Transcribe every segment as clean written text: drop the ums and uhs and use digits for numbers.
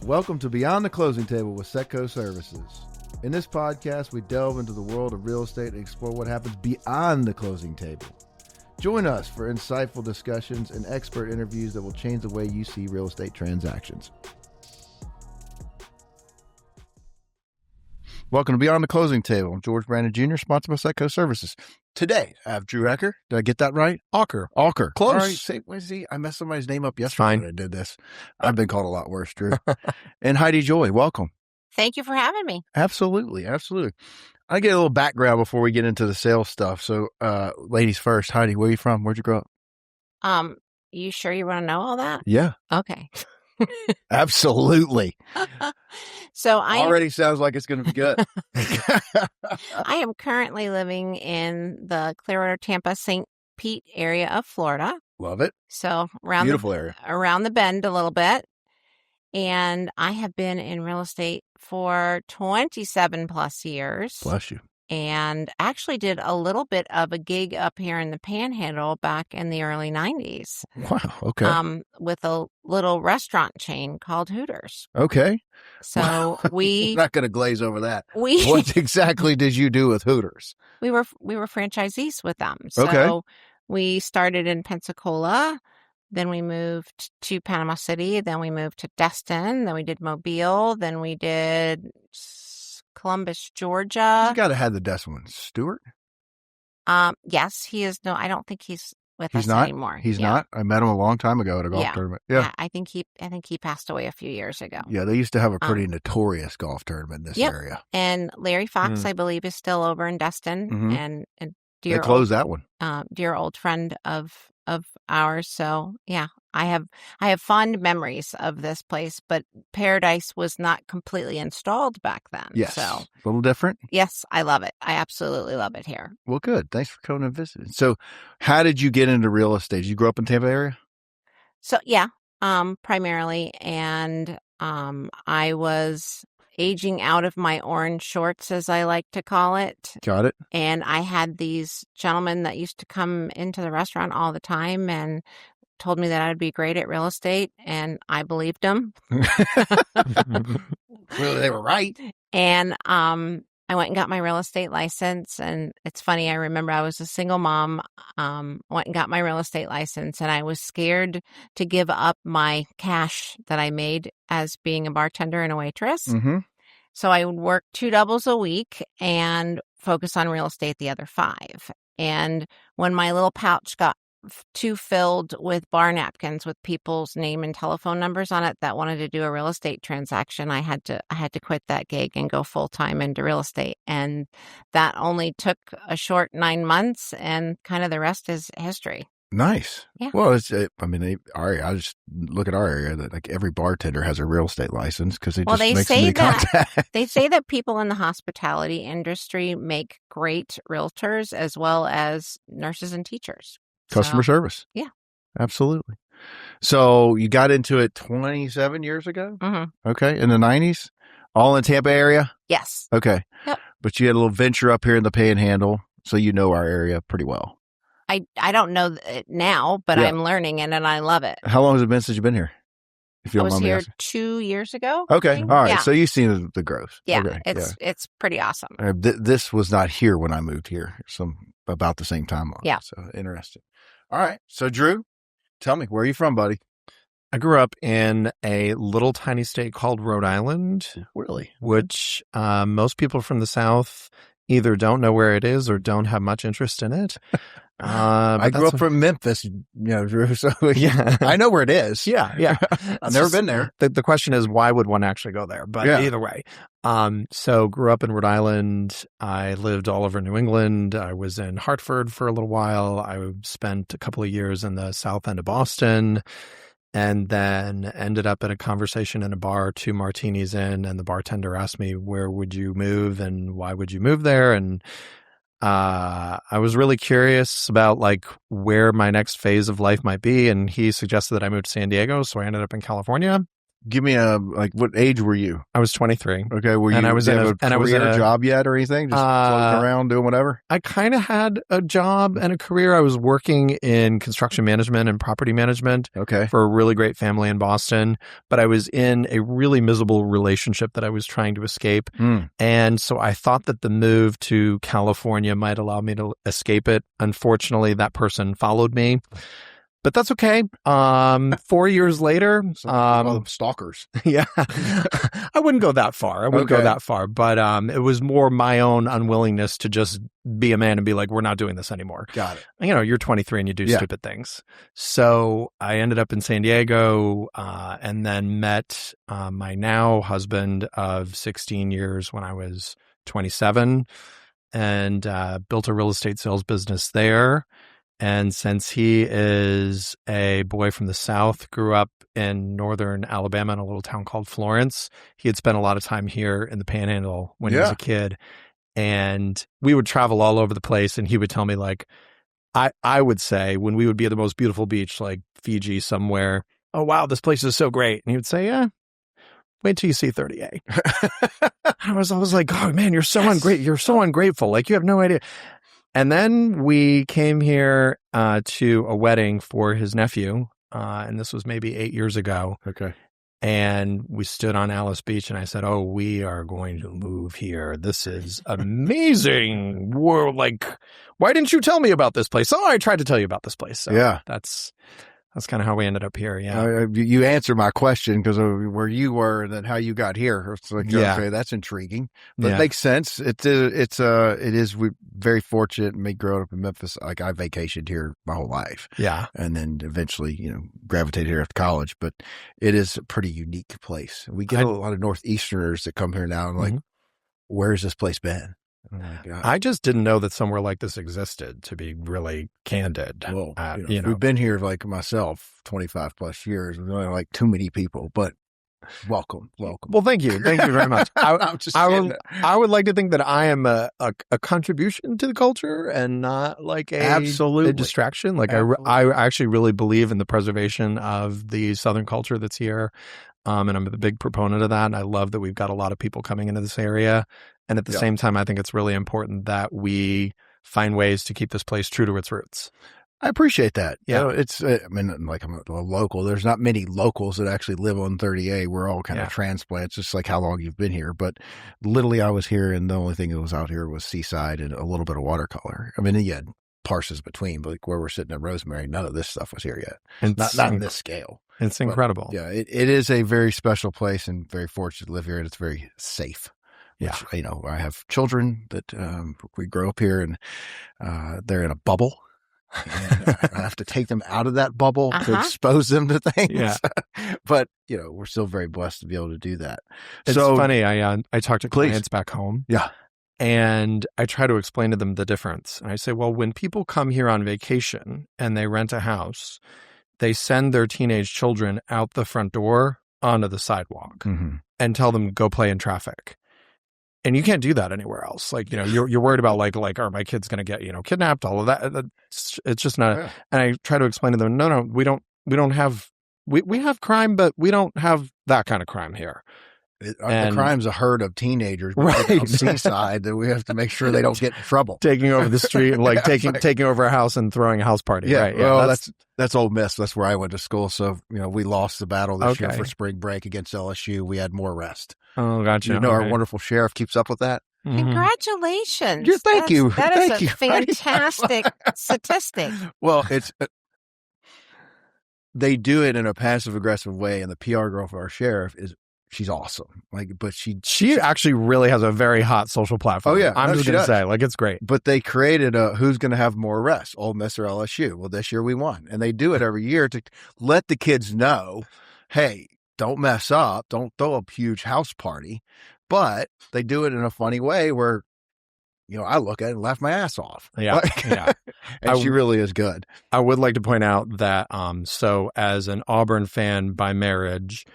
Welcome to Beyond the Closing Table with SETCO Services. In this podcast, we delve into the world of real estate and explore what happens beyond the closing table. Join us for insightful discussions and expert interviews that will change the way you see real estate transactions. Welcome to Beyond the Closing Table. I'm George Brandon Jr., sponsored by SETCO Services. Today, I have Drew Ecker. Did I get that right? Auker. Close. All Right. I messed somebody's name up yesterday Fine. when I did this. I've been called a lot worse, Drew. And Heidi Joy, welcome. Thank you for having me. Absolutely. I get a little background before we get into the sales stuff. So, ladies first. Heidi, where are you from? Where'd you grow up? You sure you want to know all that? Yeah. Okay. Absolutely. So already sounds like it's going to be good. I am currently living in the Clearwater, Tampa, St. Pete area of Florida. Love it. So Beautiful area. Around the bend a little bit. And I have been in real estate for 27 plus years. Bless you. And actually did a little bit of a gig up here in the Panhandle back in the early 90s. Wow. Okay. With a little restaurant chain called Hooters. Okay. So we're not going to glaze over that. What What exactly did you do with Hooters? We were franchisees with them. So Okay. We started in Pensacola. Then we moved to Panama City. Then we moved to Destin. Then we did Mobile. Then we did Columbus, Georgia. You got to have the Destin one. Stewart? Yes, he is. No, I don't think he's with He's us not anymore. He's not. I met him a long time ago at a golf Yeah. tournament. Yeah. I think he passed away a few years ago. Yeah. They used to have a pretty notorious golf tournament in this Yep. area. And Larry Fox, I believe, is still over in Destin, Mhm. and They dear closed that one. dear old friend of ours. So yeah, I have fond memories of this place, but Paradise was not completely installed back then. Yes. So A little different. yes, I love it. I absolutely love it here. Well, good. Thanks for coming and visiting. So how did you get into real estate? Did you grow up in Tampa area? So yeah, primarily, and I was aging out of my orange shorts, as I like to call it. Got it. And I had these gentlemen that used to come into the restaurant all the time and told me that I'd be great at real estate, and I believed them. Well, they were right. And I went and got my real estate license. And it's funny, I remember I was a single mom, went and got my real estate license, and I was scared to give up my cash that I made as being a bartender and a waitress. Mm-hmm. So I would work 2 doubles a week and focus on real estate the other 5. And when my little pouch got too filled with bar napkins with people's name and telephone numbers on it that wanted to do a real estate transaction, I had to quit that gig and go full time into real estate. And that only took a short 9 months, and kind of the rest is history. Nice. Yeah. Well, I just look at our area that like every bartender has a real estate license because they just make so many contacts. They say that people in the hospitality industry make great realtors as well as nurses and teachers. Customer service. Yeah. Absolutely. So you got into it 27 years ago? Mm-hmm. Okay. In the 90s? All in Tampa area? Yes. Okay. Yep. But you had a little venture up here in the Panhandle, so you know our area pretty well. I don't know it now, but Yeah. I'm learning it, and I love it. How long has it been since you've been here? If you I don't was mind me here asking. 2 years ago. Okay. I think. All right. Yeah. So you've seen the growth. Yeah, Okay. it's pretty awesome. This was not here when I moved here. About the same time. Yeah. So interesting. All right. So Drew, tell me, where are you from, buddy? I grew up in a little tiny state called Rhode Island, Really? which most people from the South either don't know where it is or don't have much interest in it. I grew up from Memphis, Drew. So Yeah. I know where it is. Yeah. I've never been there. The question is, why would one actually go there? But Yeah. either way. So grew up in Rhode Island. I lived all over New England. I was in Hartford for a little while. I spent a couple of years in the south end of Boston, and then ended up at a conversation in a bar, 2 martinis in, and the bartender asked me, where would you move and why would you move there? And I was really curious about like where my next phase of life might be. And he suggested that I move to San Diego. So I ended up in California. give me what age were you? I was 23. Okay. Were you, and I was did in you a, have a and I was career in a job yet or anything? Just floating around doing whatever? I kind of had a job and a career. I was working in construction management and property management for a really great family in Boston, but I was in a really miserable relationship that I was trying to escape. And so I thought that the move to California might allow me to escape it. Unfortunately, that person followed me. But that's okay. 4 years later, stalkers. Yeah, I wouldn't go that far. But it was more my own unwillingness to just be a man and be like, we're not doing this anymore. Got it. You know, you're 23 and you do stupid things. So I ended up in San Diego, and then met my now husband of 16 years when I was 27, and built a real estate sales business there. And since he is a boy from the South, grew up in northern Alabama in a little town called Florence, he had spent a lot of time here in the Panhandle when he was a kid. And we would travel all over the place. And he would tell me, like, I would say when we would be at the most beautiful beach, like Fiji somewhere, oh, wow, this place is so great. And he would say, yeah, wait till you see 30A. I was like, oh, man, you're so ungrateful. You're so ungrateful. Like, you have no idea. And then we came here to a wedding for his nephew, and this was maybe 8 years ago. Okay. And we stood on Alice Beach, and I said, oh, we are going to move here. This is amazing. We're like, why didn't you tell me about this place? Oh, I tried to tell you about this place. So that's kind of how we ended up here. Yeah. You answered my question because of where you were and then how you got here. It's like, okay, that's intriguing. But it makes sense. It is. We're very fortunate. Me growing up in Memphis, like I vacationed here my whole life. Yeah. And then eventually, gravitated here after college. But it is a pretty unique place. We get a lot of Northeasterners that come here now and like, where's this place been? Oh my God. I just didn't know that somewhere like this existed, to be really candid. Well, we've been here, like myself, 25 plus years. There's only like too many people, but welcome. Well, thank you very much. I would like to think that I am a contribution to the culture and not like a distraction. Like I actually really believe in the preservation of the Southern culture that's here. And I'm a big proponent of that. And I love that we've got a lot of people coming into this area. And at the same time, I think it's really important that we find ways to keep this place true to its roots. I appreciate that. Yeah. Like I'm a local. There's not many locals that actually live on 30A. We're all kind of transplants, just like how long you've been here. But literally I was here and the only thing that was out here was seaside and a little bit of watercolor. I mean, you had parses between, but like where we're sitting at Rosemary, none of this stuff was here yet. Not in this scale. It's incredible. But, it is a very special place and very fortunate to live here, and it's very safe. Yeah. Which, I have children that we grow up here and they're in a bubble. And I have to take them out of that bubble to expose them to things. Yeah. But, we're still very blessed to be able to do that. It's funny. I talk to clients back home. Yeah. And I try to explain to them the difference. And I say, well, when people come here on vacation and they rent a house, they send their teenage children out the front door onto the sidewalk and tell them go play in traffic. And you can't do that anywhere else. Like, you're worried about like, are my kids going to get, kidnapped? All of that. It's just not. And I try to explain to them, no, we don't have, we have crime, but we don't have that kind of crime here. The crime's a herd of teenagers on seaside that we have to make sure they don't get in trouble. Taking over the street and like taking over a house and throwing a house party. Yeah. Right. Well, that's Ole Miss. That's where I went to school. So, we lost the battle this year for spring break against LSU. We had more arrest. Oh, gotcha. Our wonderful sheriff keeps up with that. Congratulations. Thank you. That is a fantastic statistic. Well, they do it in a passive aggressive way. And the PR girl for our sheriff she's awesome. But she actually really has a very hot social platform. Oh yeah. I'm just going to say, it's great. But they created who's going to have more arrests, Ole Miss or LSU. Well, this year we won. And they do it every year to let the kids know, hey, don't mess up. Don't throw a huge house party. But they do it in a funny way where, I look at it and laugh my ass off. Yeah. And she really is good. I would like to point out that, so as an Auburn fan by marriage,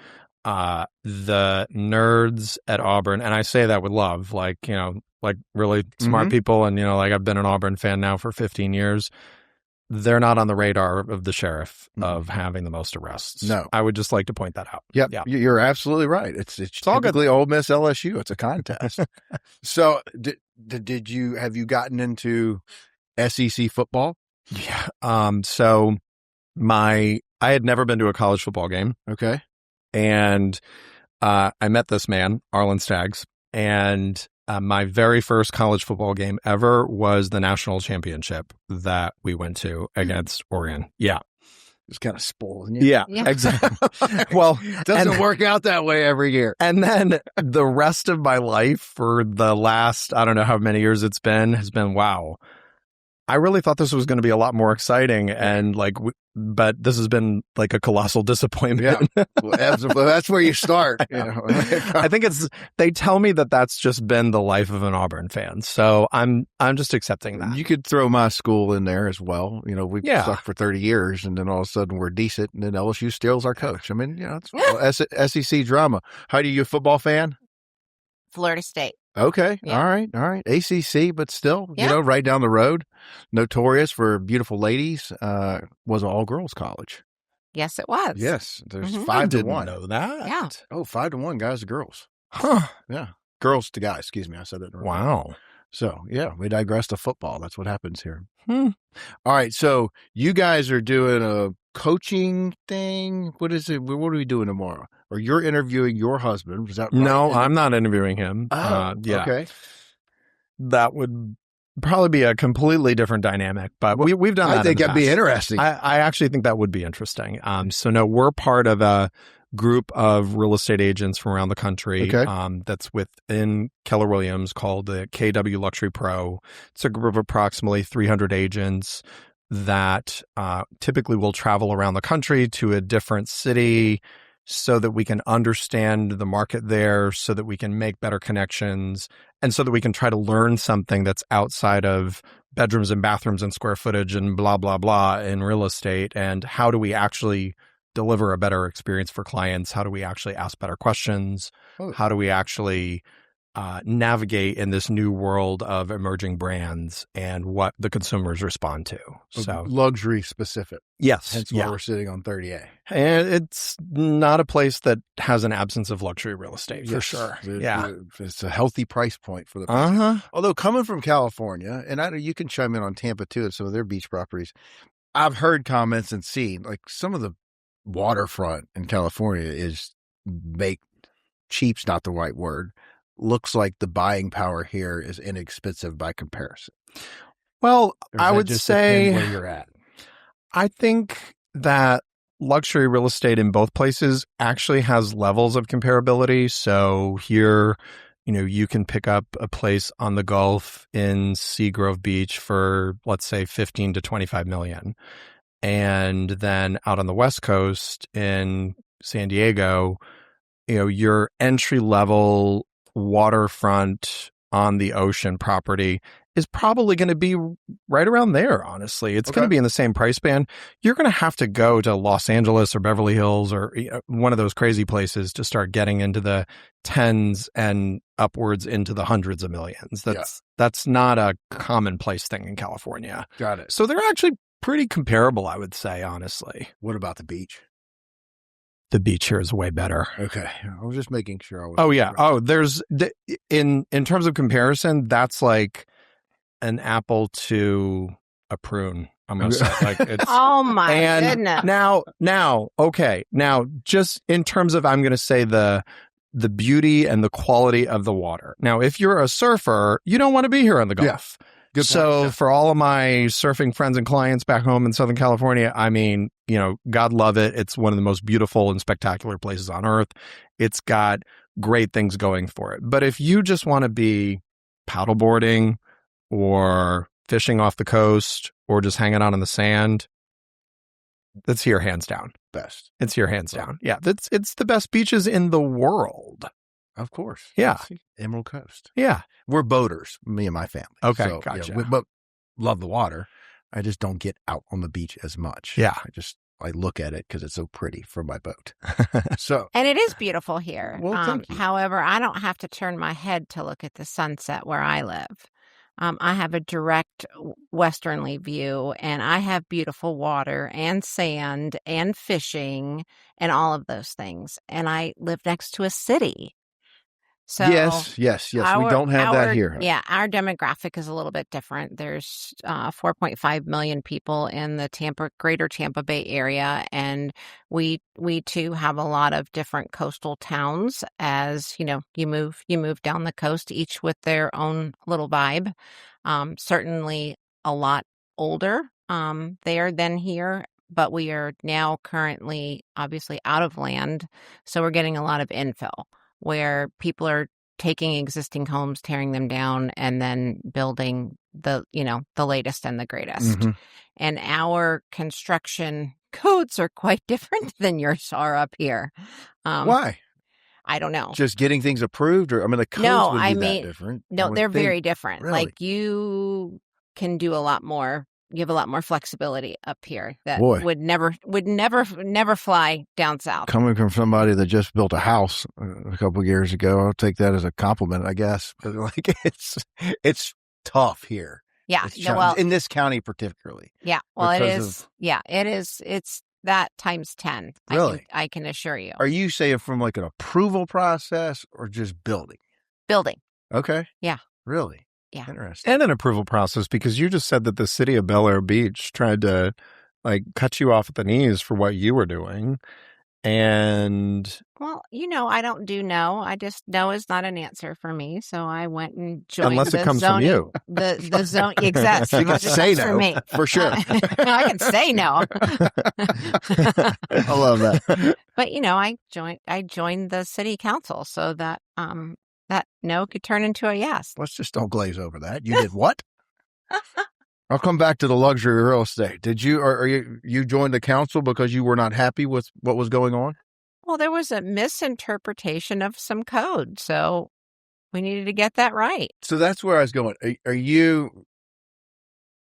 the nerds at Auburn, and I say that with love, like really smart people. And, I've been an Auburn fan now for 15 years. they're not on the radar of the sheriff of having the most arrests. No. I would just like to point that out. Yep. Yeah. You're absolutely right. It's all typically Ole Miss LSU. It's a contest. So have you gotten into SEC football? Yeah. So I had never been to a college football game. Okay. And I met this man, Arlen Staggs, and my very first college football game ever was the national championship that we went to against Oregon. Yeah. It's kind of spoiling you. Yeah. Exactly. Well, it doesn't work out that way every year. And then the rest of my life for the last, I don't know how many years it's been, has been, wow, I really thought this was going to be a lot more exciting. And but this has been like a colossal disappointment. Yeah. Well, that's where you start. You know? I think they tell me that that's just been the life of an Auburn fan. So I'm just accepting that. You could throw my school in there as well. You know, we've stuck for 30 years and then all of a sudden we're decent and then LSU steals our coach. I mean, you know, it's SEC drama. Heidi, you a football fan? Florida State. Okay. Yeah. All right. ACC, but still, you know, right down the road, notorious for beautiful ladies, was an all-girls college. Yes, it was. Yes. There's 5 to 1. I didn't know that. Yeah. Oh, 5 to 1 guys to girls. Huh. Yeah. Girls to guys. Excuse me. I said that wrong. Wow. So, yeah, we digress to football. That's what happens here. Hmm. All right. So you guys are doing a coaching thing. What is it? What are we doing tomorrow? Or you're interviewing your husband. Is that right? No, I'm not interviewing him. Oh, yeah. Okay. That would probably be a completely different dynamic, but we've done that. I think that'd be interesting. I actually think that would be interesting. So no, we're part of a group of real estate agents from around the country. Okay. That's within Keller Williams called the KW Luxury Pro. It's a group of approximately 300 agents that typically will travel around the country to a different city so that we can understand the market there, so that we can make better connections, and so that we can try to learn something that's outside of bedrooms and bathrooms and square footage and blah, blah, blah in real estate. And how do we actually deliver a better experience for clients? How do we actually ask better questions? How do we actually navigate in this new world of emerging brands and what the consumers respond to? So luxury specific. Yes. Hence why we're sitting on 30A. And it's not a place that has an absence of luxury real estate, for sure. It's a healthy price point for the Although coming from California, and you can chime in on Tampa too, some of their beach properties, I've heard comments and seen like some of the waterfront in California is cheap's not the right word. Looks like the buying power here is inexpensive by comparison. Well, I would say where you're at. I think that luxury real estate in both places actually has levels of comparability. So here, you know, you can pick up a place on the Gulf in Seagrove Beach for, let's say, 15 to 25 million. And then out on the West Coast in San Diego, you know, your entry level waterfront on the ocean property is probably going to be right around there, honestly. It's going to be in the same price band. You're going to have to go to Los Angeles or Beverly Hills or one of those crazy places to start getting into the tens and upwards into the hundreds of millions. That's not a commonplace thing in California. Got it. So they're actually pretty comparable, I would say, honestly. What about the beach? The beach here is way better. Okay. I was just making sure I was. Oh, yeah. Oh, there's in terms of comparison, that's like an apple to a prune. I'm going to say like it's. Oh my goodness. Now, okay. Now, just in terms of, I'm going to say the beauty and the quality of the water. Now, if you're a surfer, you don't want to be here on the Gulf. Yeah. Good so point. For all of my surfing friends and clients back home in Southern California, I mean, you know, God love it. It's one of the most beautiful and spectacular places on earth. It's got great things going for it. But if you just want to be paddleboarding or fishing off the coast or just hanging out on the sand, that's here hands down. Best. It's here hands down. Yeah, it's the best beaches in the world. Of course. Yeah. Emerald Coast. Yeah. We're boaters, me and my family. Okay, so, gotcha. Yeah, but love the water. I just don't get out on the beach as much. Yeah. I look at it because it's so pretty from my boat. So, and it is beautiful here. Well, thank you. However, I don't have to turn my head to look at the sunset where I live. I have a direct westerly view, and I have beautiful water and sand and fishing and all of those things. And I live next to a city. So Yes. We don't have that here. Yeah, our demographic is a little bit different. There's 4.5 million people in the greater Tampa Bay area, and we too have a lot of different coastal towns. As you know, you move down the coast, each with their own little vibe. Certainly a lot older there than here, but we are now currently obviously out of land, so we're getting a lot of infill where people are taking existing homes, tearing them down, and then building the latest and the greatest. Mm-hmm. And our construction codes are quite different than yours are up here. Why? I don't know. Just getting things approved, or the codes would be that different. No, they're very different. Really? Like you can do a lot more. You have a lot more flexibility up here that would never fly down south. Coming from somebody that just built a house a couple of years ago, I'll take that as a compliment, I guess. But it's tough here. Yeah, in this county particularly. Yeah, well, it is. It is. It's that times 10. Really, I can assure you. Are you saying from like an approval process or just building? Building. Okay. Yeah. Really. Yeah. Interesting. And an approval process, because you just said that the city of Bel Air Beach tried to cut you off at the knees for what you were doing. And well, I don't do no. I just no is not an answer for me. So I went and joined unless it comes zoning, from you. The zone exactly. You can say no for me. for sure. I can say no. I love that. But I joined the city council so that that no could turn into a yes. Let's just don't glaze over that. You did what? I'll come back to the luxury real estate. Did you, or you joined the council because you were not happy with what was going on? Well, there was a misinterpretation of some code, so we needed to get that right. So that's where I was going. Are you,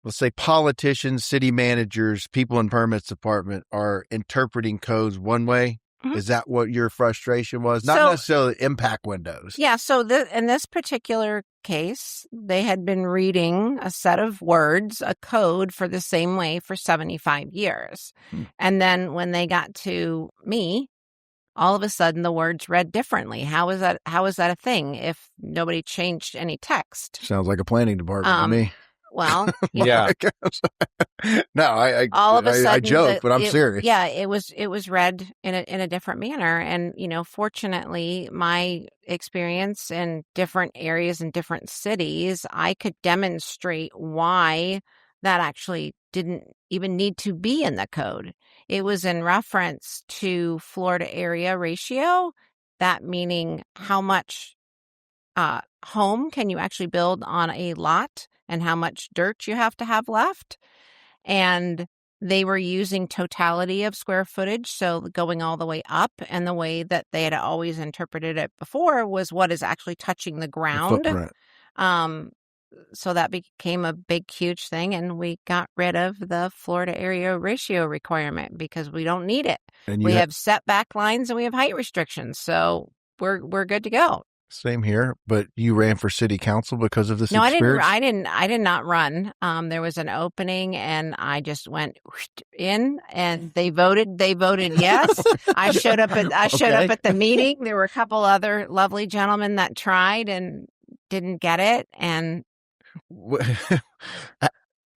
let's say politicians, city managers, people in permits department are interpreting codes one way? Mm-hmm. Is that what your frustration was? Not necessarily impact windows. Yeah. So in this particular case, they had been reading a set of words, a code for the same way for 75 years. And then when they got to me, all of a sudden the words read differently. How is that a thing if nobody changed any text? Sounds like a planning department to me. Well, yeah. No, I joke, but I'm serious. Yeah, it was read in a different manner, and fortunately, my experience in different areas in different cities, I could demonstrate why that actually didn't even need to be in the code. It was in reference to Florida area ratio, that meaning how much home can you actually build on a lot and how much dirt you have to have left. And they were using totality of square footage, so going all the way up, and the way that they had always interpreted it before was what is actually touching the ground. The footprint. So that became a big, huge thing, and we got rid of the Florida area ratio requirement because we don't need it. And we have setback lines and we have height restrictions, so we're good to go. Same here, but you ran for city council because of this experience? No, I did not run. There was an opening and I just went in and they voted yes. I showed up at the meeting. There were a couple other lovely gentlemen that tried and didn't get it. And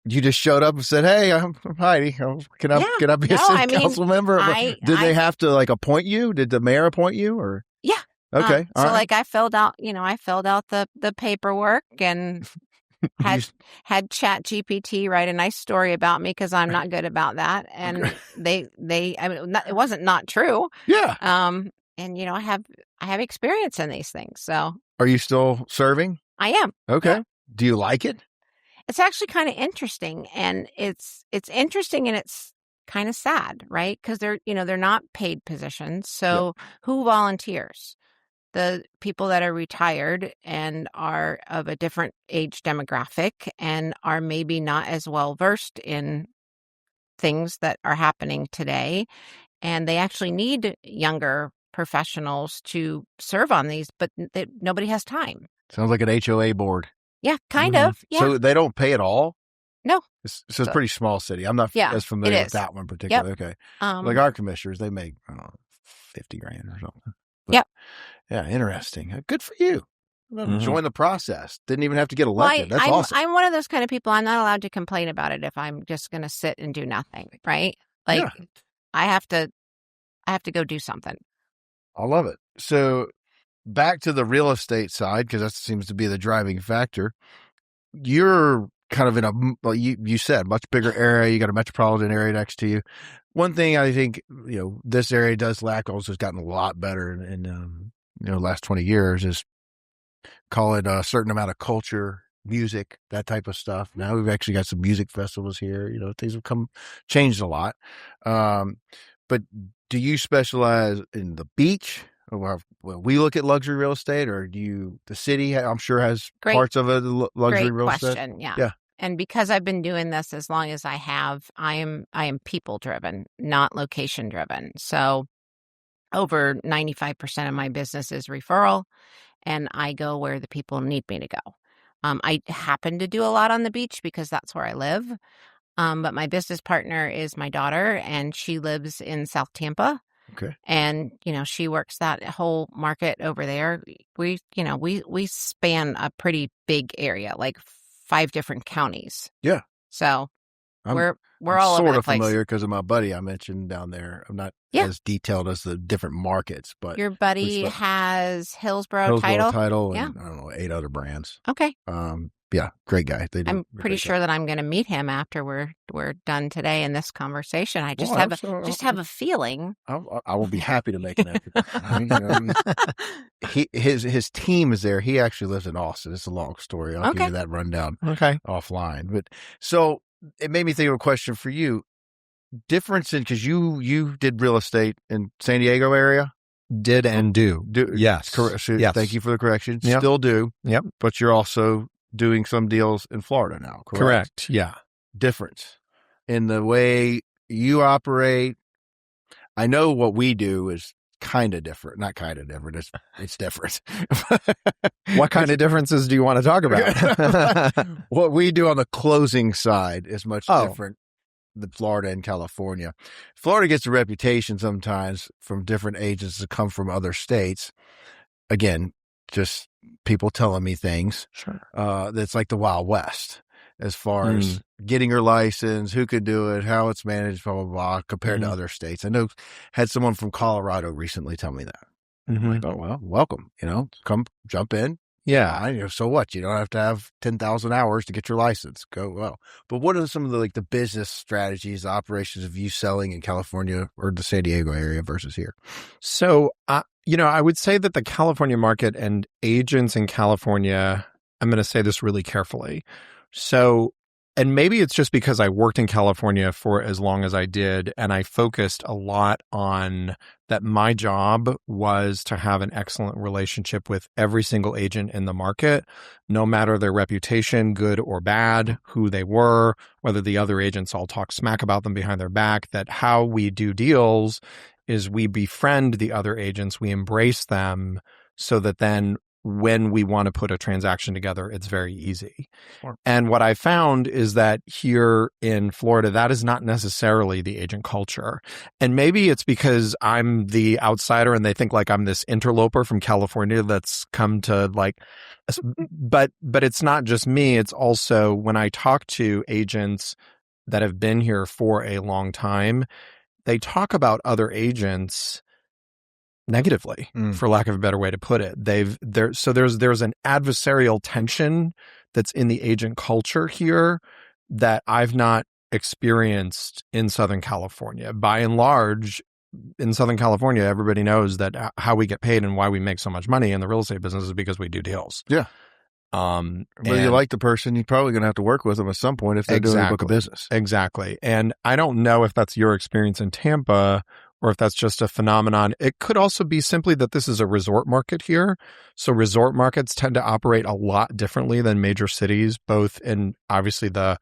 you just showed up and said, "Hey, I'm Heidi. Can I be a city council member?" Did they have to appoint you? Did the mayor appoint you or? Yeah. Okay. So I filled out the paperwork and had Chat GPT write a nice story about me because I'm not good about that. And it wasn't not true. Yeah. And I have experience in these things. So are you still serving? I am. Okay. Yeah. Do you like it? It's actually kind of interesting, and it's interesting and it's kind of sad, right? Because they're not paid positions. So who volunteers? The people that are retired and are of a different age demographic and are maybe not as well versed in things that are happening today. And they actually need younger professionals to serve on these, but nobody has time. Sounds like an HOA board. Yeah, kind of. Yeah. So they don't pay at all? No. So it's a pretty small city. I'm not as familiar with that one particularly. Yep. Okay. Like our commissioners, they make, I don't know, $50,000 or something. But, yep. Yeah, interesting. Good for you. Enjoying the process. Didn't even have to get elected. That's awesome. I'm one of those kind of people. I'm not allowed to complain about it if I'm just going to sit and do nothing, right? Like I have to go do something. I love it. So back to the real estate side, because that seems to be the driving factor. You're kind of in a, well, you said, much bigger area. You got a metropolitan area next to you. One thing I think, this area does lack, also has gotten a lot better in the last 20 years, is call it a certain amount of culture, music, that type of stuff. Now we've actually got some music festivals here. Things have changed a lot. But do you specialize in the beach? Well, we look at luxury real estate, or the city, I'm sure, has parts of it, luxury real estate? Great question, yeah. And because I've been doing this as long as I have, I am people driven, not location driven. So over 95% of my business is referral, and I go where the people need me to go. I happen to do a lot on the beach because that's where I live. But my business partner is my daughter, and she lives in South Tampa. Okay. And, she works that whole market over there. We span a pretty big area, like 5 different counties. Yeah. So we're all over the place. Sort of familiar because of my buddy I mentioned down there. I'm not as detailed as the different markets, but your buddy has Hillsborough Title, yeah. And I don't know, 8 other brands. Okay. Yeah, great guy. I'm pretty sure that I'm going to meet him after we're done today in this conversation. I just have a feeling. I will be happy to make an introduction. His team is there. He actually lives in Austin. It's a long story. I'll give you that rundown offline. But so it made me think of a question for you. Difference in, because you did real estate in San Diego area. Did and do. Yes. Correct. So yes. Thank you for the correction. Yep. Still do. Yep. But you're also doing some deals in Florida now, correct? Correct. Yeah. Difference in the way you operate. I know what we do is kind of different. Not kind of different. It's different. What kind of differences do you want to talk about? What we do on the closing side is much different than Florida and California. Florida gets a reputation sometimes from different agents that come from other states. Again, just people telling me things. Sure. That's like the Wild West as far as getting your license, who could do it, how it's managed, blah, blah, blah, compared to other states. I know had someone from Colorado recently tell me that. I'm like, oh, well, welcome, come jump in. Yeah. So what? You don't have to have 10,000 hours to get your license. Go well. But what are some of the business strategies, operations of you selling in California or the San Diego area versus here? So, I would say that the California market and agents in California, I'm going to say this really carefully. So, and maybe it's just because I worked in California for as long as I did, and I focused a lot on that my job was to have an excellent relationship with every single agent in the market, no matter their reputation, good or bad, who they were, whether the other agents all talk smack about them behind their back, that how we do deals is we befriend the other agents, we embrace them so that then when we want to put a transaction together, it's very easy. Sure. And what I found is that here in Florida, that is not necessarily the agent culture. And maybe it's because I'm the outsider and they think like I'm this interloper from California that's come to but it's not just me. It's also when I talk to agents that have been here for a long time, they talk about other agents negatively, for lack of a better way to put it. So there's an adversarial tension that's in the agent culture here that I've not experienced in Southern California. By and large, in Southern California, everybody knows that how we get paid and why we make so much money in the real estate business is because we do deals. Yeah. Whether you like the person, you're probably going to have to work with them at some point if they're doing a book of business. Exactly. And I don't know if that's your experience in Tampa or if that's just a phenomenon. It could also be simply that this is a resort market here. So resort markets tend to operate a lot differently than major cities, both in obviously the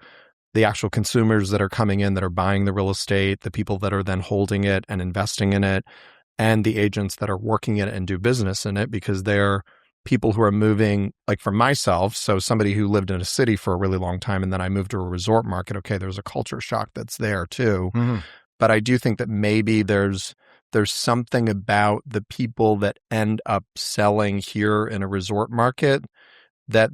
actual consumers that are coming in that are buying the real estate, the people that are then holding it and investing in it, and the agents that are working in it and do business in it because they're people who are moving, like for myself, so somebody who lived in a city for a really long time and then I moved to a resort market, okay, there's a culture shock that's there too. Mm-hmm. But I do think that maybe there's something about the people that end up selling here in a resort market that,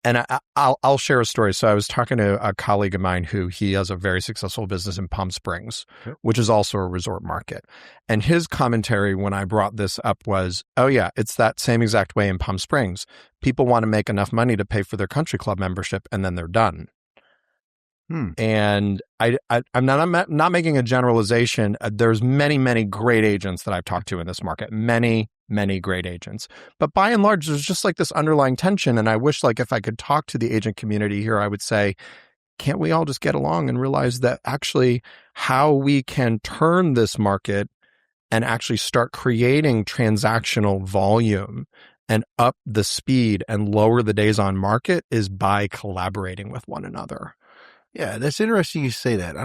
and I'll share a story. So I was talking to a colleague of mine who he has a very successful business in Palm Springs, which is also a resort market. And his commentary when I brought this up was, oh yeah, it's that same exact way in Palm Springs. People want to make enough money to pay for their country club membership and then they're done. And I'm not making a generalization. There's many great agents that I've talked to in this market, many great agents. But by and large, there's just like this underlying tension. And I wish like if I could talk to the agent community here, I would say, can't we all just get along and realize that actually how we can turn this market and actually start creating transactional volume and up the speed and lower the days on market is by collaborating with one another. Yeah, that's interesting you say that.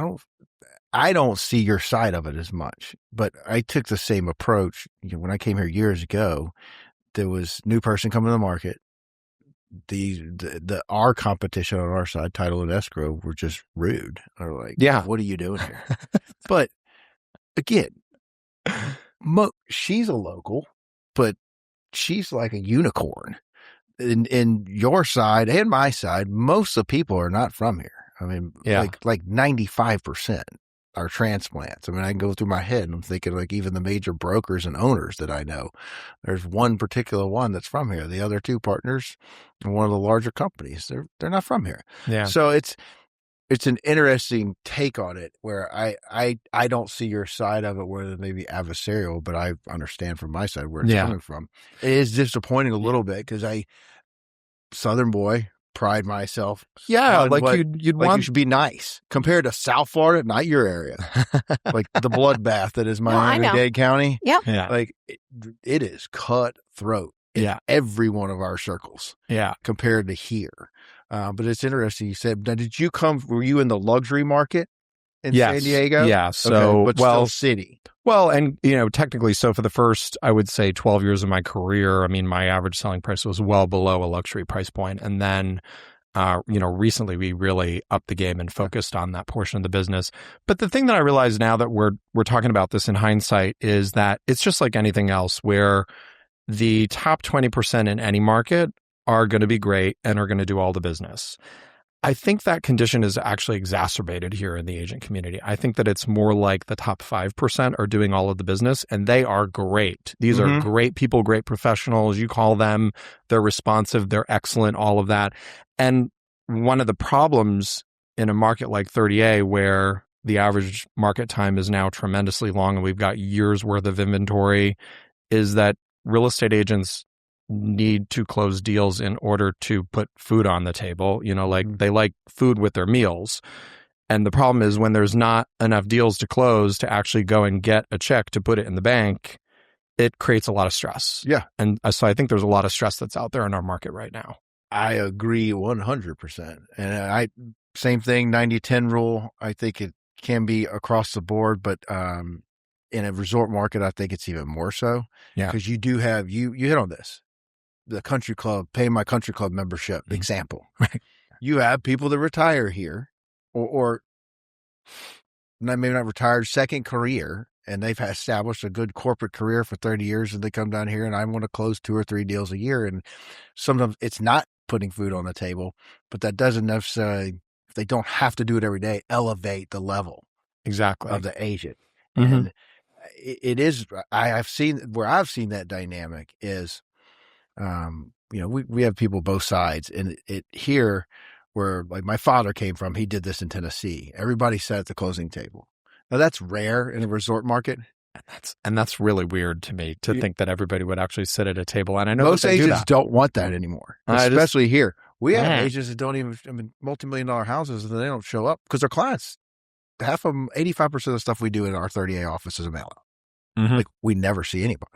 I don't see your side of it as much, but I took the same approach. When I came here years ago, there was new person coming to the market. Our competition on our side, title and escrow, were just rude. They're like, yeah, what are you doing here? But again, she's a local, but she's like a unicorn. In your side and my side, most of the people are not from here. I mean, like 95% are transplants. I mean, I can go through my head and I'm thinking like even the major brokers and owners that I know, there's one particular one that's from here. The other two partners in one of the larger companies, they're not from here. Yeah. So it's an interesting take on it where I don't see your side of it where it may be adversarial, but I understand from my side where it's coming from. It is disappointing a little bit because Southern boy, pride myself. Yeah, like you'd like want you should be nice compared to South Florida, not your area. Like the bloodbath that is Miami-Dade County. Yep. Yeah. Like it is cutthroat in every one of our circles. Yeah. Compared to here. But it's interesting you said, now were you in the luxury market in San Diego? Yeah. So, but still city. Well, and, technically, so for the first, I would say 12 years of my career, I mean, my average selling price was well below a luxury price point. And then, recently we really upped the game and focused on that portion of the business. But the thing that I realize now that we're talking about this in hindsight is that it's just like anything else where the top 20% in any market are going to be great and are going to do all the business. I think that condition is actually exacerbated here in the agent community. I think that it's more like the top 5% are doing all of the business, and they are great. These are great people, great professionals. You call them, they're responsive, they're excellent, all of that. And one of the problems in a market like 30A, where the average market time is now tremendously long and we've got years worth of inventory, is that real estate agents need to close deals in order to put food on the table. They like food with their meals. And the problem is when there's not enough deals to close to actually go and get a check to put it in the bank, it creates a lot of stress. Yeah. And so I think there's a lot of stress that's out there in our market right now. I agree 100%. And same thing, 90-10 rule. I think it can be across the board, but in a resort market, I think it's even more so. Yeah. Because you do have, you hit on this. The country club, pay my country club membership example. Right. You have people that retire here or maybe not retired, second career, and they've established a good corporate career for 30 years and they come down here and I want to close 2 or 3 deals a year. And sometimes it's not putting food on the table, but that doesn't necessarily, if they don't have to do it every day, elevate the level exactly of the agent. And it is, I've seen that dynamic is, we have people both sides, and it here where like my father came from, he did this in Tennessee. Everybody sat at the closing table. Now that's rare in a resort market. And that's really weird to me to think that everybody would actually sit at a table. And I know most agents don't want that anymore, especially here. We have agents that don't even, multi-million-dollar houses and they don't show up because their clients, half of them, 85% of the stuff we do in our 30A office is a mail out. Like we never see anybody.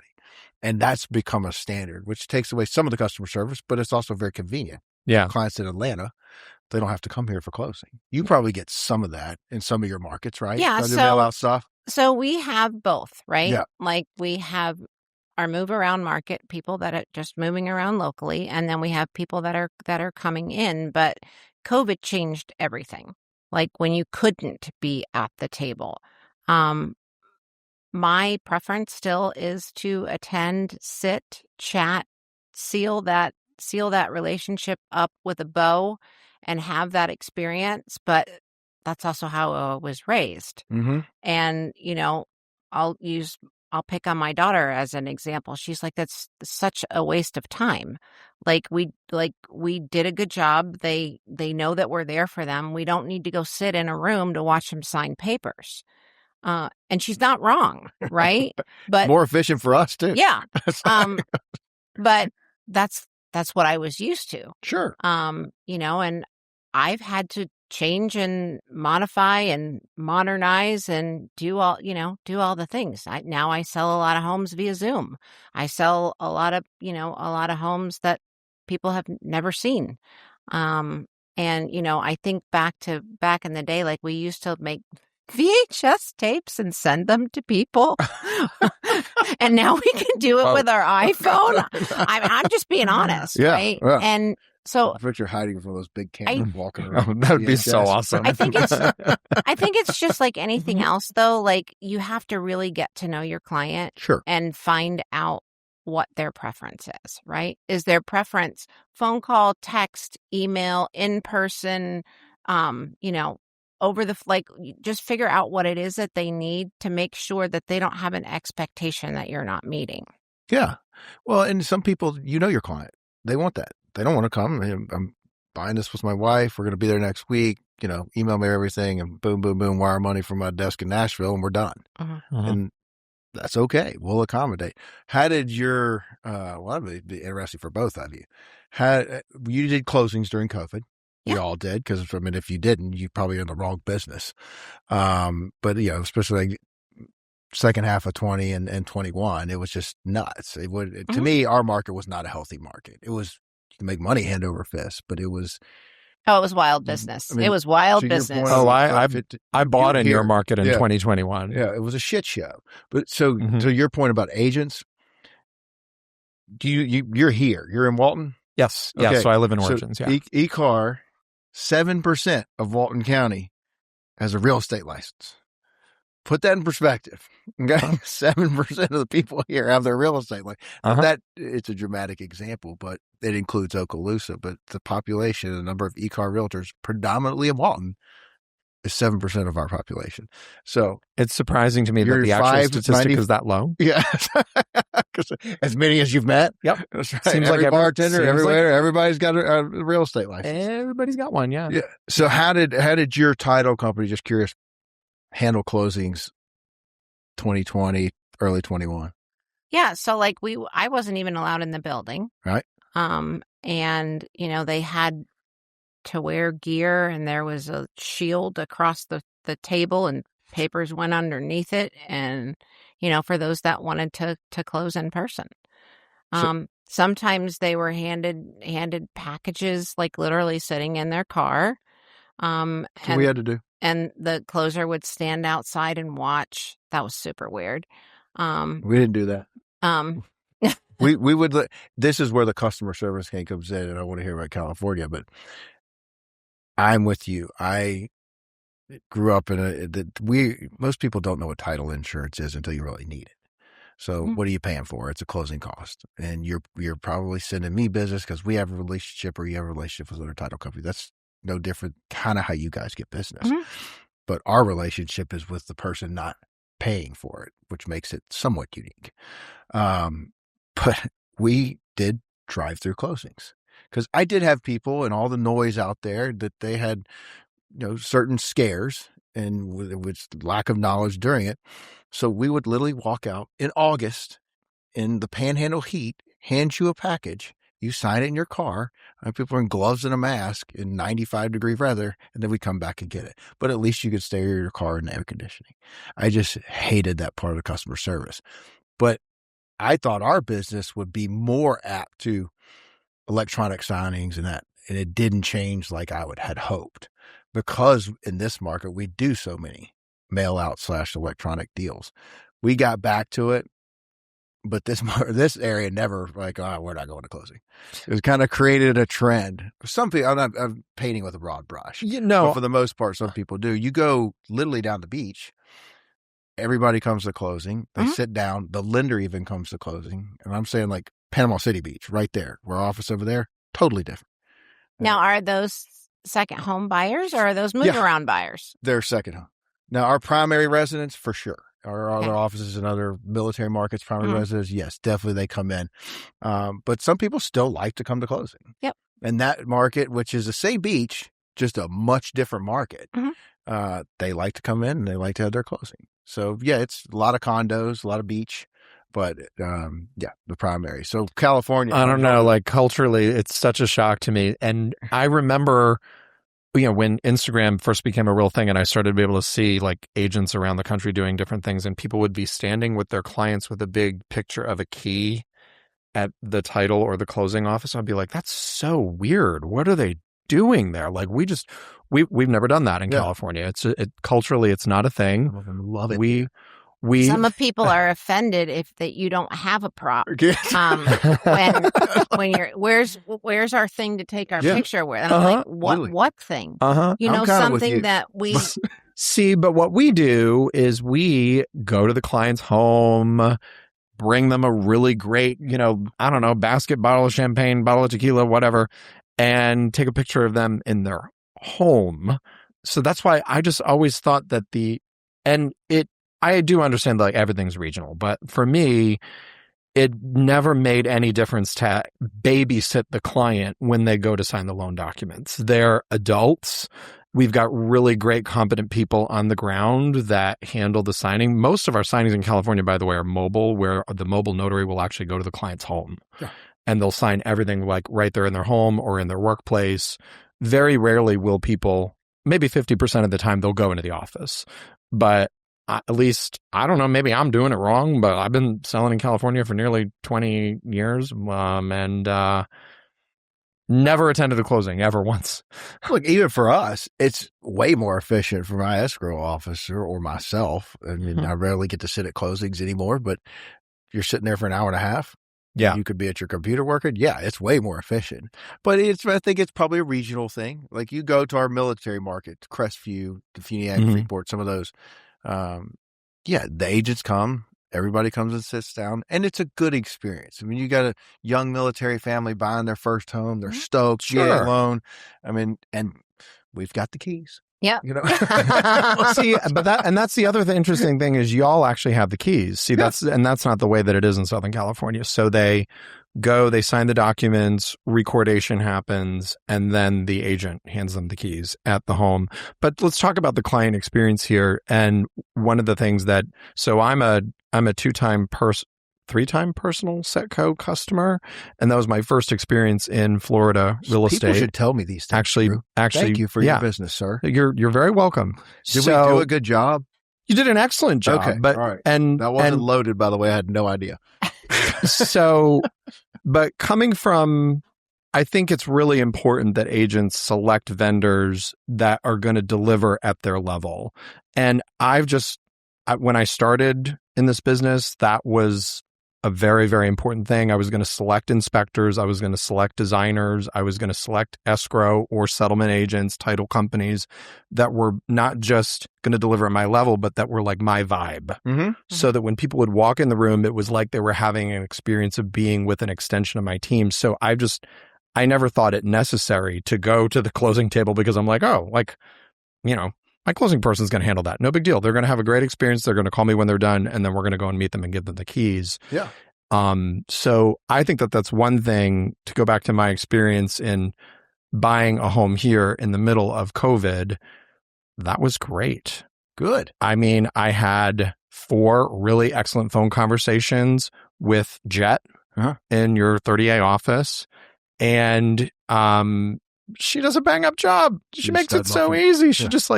And that's become a standard, which takes away some of the customer service, but it's also very convenient. Yeah. Clients in Atlanta, they don't have to come here for closing. You probably get some of that in some of your markets, right? Yeah. Mail out stuff. So we have both, right? Yeah. Like we have our move around market, people that are just moving around locally, and then we have people that are coming in. But COVID changed everything. Like when you couldn't be at the table. My preference still is to attend, sit, chat, seal that relationship up with a bow and have that experience. But that's also how I was raised. Mm-hmm. And, I'll pick on my daughter as an example. She's like, that's such a waste of time. Like we did a good job. They know that we're there for them. We don't need to go sit in a room to watch them sign papers. And she's not wrong, right? But more efficient for us too. yeah. But that's what I was used to. Sure. And I've had to change and modify and modernize and do all the things. Now I sell a lot of homes via Zoom. I sell a lot of homes that people have never seen. And, I think back in the day, like we used to make VHS tapes and send them to people. And now we can do it with our iPhone. I'm just being honest, right? Yeah. And so I bet you're hiding from those big cameras walking around. That would be so awesome. I think it's just like anything else, though. Like you have to really get to know your client, Sure, and find out what their preference is. Right? Is their preference phone call, text, email, in person? Just figure out what it is that they need to make sure that they don't have an expectation that you're not meeting. Yeah. Well, and some people, your client, they want that. They don't want to come. I'm buying this with my wife. We're going to be there next week. Email me everything and boom, boom, boom, wire money from my desk in Nashville and we're done. Uh-huh. And that's okay. We'll accommodate. How did your, that'd be interesting for both of you. You did closings during COVID. We all did, because if you didn't, you're probably in the wrong business. But especially like second half of 20 and 21, it was just nuts. To me, our market was not a healthy market. It was, you can make money hand over fist, but it was. Oh, it was wild business. It was wild business. I bought in your market in 2021. Yeah, it was a shit show. But so to your point about agents, you're here. You're in Walton? Yes. Okay. Yeah, so I live in Origins. So eCar, 7% of Walton County has a real estate license. Put that in perspective. Okay, 7% of the people here have their real estate license. That it's a dramatic example, but it includes Okaloosa. But the population, the number of eCar realtors, predominantly in Walton, is 7% of our population. So it's surprising to me that the actual statistic is that low. Yeah, because as many as you've met. Yep, that's right. Seems every like bartender, everywhere, everybody's got a real estate license. Everybody's got one. Yeah. Yeah. So how did your title company, just curious, handle closings 2020, early 21? Yeah. So like I wasn't even allowed in the building. Right. And they had to wear gear, and there was a shield across the table, and papers went underneath it. And, for those that wanted to close in person. Sometimes they were handed packages, like literally sitting in their car. So we had to do. And the closer would stand outside and watch. That was super weird. We didn't do that. We would. This is where the customer service game comes in, and I want to hear about California, but I'm with you. I grew up most people don't know what title insurance is until you really need it. So what are you paying for? It's a closing cost, and you're probably sending me business because we have a relationship, or you have a relationship with other title company. That's no different, kind of how you guys get business. But our relationship is with the person not paying for it, which makes it somewhat unique. But we did drive-through closings, because I did have people and all the noise out there that they had, certain scares and with lack of knowledge during it. So we would literally walk out in August in the Panhandle heat, hand you a package, you sign it in your car, and people are in gloves and a mask in 95-degree weather, and then we come back and get it. But at least you could stay in your car in air conditioning. I just hated that part of the customer service. But I thought our business would be more apt to electronic signings and that, and it didn't change like I had hoped, because in this market we do so many mail out / electronic deals. We got back to it but this area never like, we're not going to closing. It kind of created a trend. Some people, I'm painting with a broad brush. But for the most part, some people do. You go literally down the beach. Everybody comes to closing. They sit down. The lender even comes to closing. And I'm saying like Panama City Beach right there. Our office over there, totally different. Now, are those second home buyers or are those move around buyers? They're second home. Now, our primary residents, for sure. Our other offices and other military markets, primary residents, yes, definitely they come in. But some people still like to come to closing. Yep. And that market, which is the same beach, just a much different market, they like to come in and they like to have their closing. So, yeah, it's a lot of condos, a lot of beach. But, the primary. So, California. I don't know. Like, culturally, it's such a shock to me. And I remember, when Instagram first became a real thing and I started to be able to see, like, agents around the country doing different things, and people would be standing with their clients with a big picture of a key at the title or the closing office. I'd be like, that's so weird. What are they doing there? Like, we've never done that in California. Culturally, it's not a thing. I love it. Some of people are offended if that you don't have a prop. When you're where's our thing to take our picture with? And I'm like, what thing? Something that we see. But what we do is we go to the client's home, bring them a really great, basket, bottle of champagne, bottle of tequila, whatever, and take a picture of them in their home. So that's why I just always thought that I do understand like everything's regional, but for me, it never made any difference to babysit the client when they go to sign the loan documents. They're adults. We've got really great, competent people on the ground that handle the signing. Most of our signings in California, by the way, are mobile, where the mobile notary will actually go to the client's home. Yeah. And they'll sign everything like right there in their home or in their workplace. Very rarely will people, maybe 50% of the time, they'll go into the office. But at least, I don't know, maybe I'm doing it wrong, but I've been selling in California for nearly 20 years and never attended a closing ever once. Look, even for us, it's way more efficient for my escrow officer or myself. I mean, I rarely get to sit at closings anymore, but you're sitting there for an hour and a half. Yeah. You could be at your computer working. Yeah, it's way more efficient. But I think it's probably a regional thing. Like you go to our military market, Crestview, Funiac, Freeport, some of those. The agents come, everybody comes and sits down, and it's a good experience. I mean, you got a young military family buying their first home, they're stoked, sure. Get a loan. I mean, and we've got the keys. Yeah. See, that's the other interesting thing is y'all actually have the keys. See, that's not the way that it is in Southern California. So they sign the documents, recordation happens, and then the agent hands them the keys at the home. But let's talk about the client experience here. And one of the things so I'm a three-time personal SETCO customer, and that was my first experience in Florida real estate. People should tell me these things. Actually, thank you for your business, sir. You're very welcome. Did we do a good job? You did an excellent job. Okay, but all right. And that wasn't loaded, by the way. I had no idea. But coming from, I think it's really important that agents select vendors that are going to deliver at their level. And when I started in this business, that was a very, very important thing. I was going to select inspectors. I was going to select designers. I was going to select escrow or settlement agents, title companies that were not just going to deliver at my level, but that were like my vibe. So that when people would walk in the room, it was like they were having an experience of being with an extension of my team. So I never thought it necessary to go to the closing table because I'm like, my closing person's going to handle that. No big deal. They're going to have a great experience. They're going to call me when they're done, and then we're going to go and meet them and give them the keys. Yeah. So I think that's one thing, to go back to my experience in buying a home here in the middle of COVID. That was great. Good. I mean, I had 4 really excellent phone conversations with Jet in your 30A office, and she does a bang up job. She makes it so easy. She just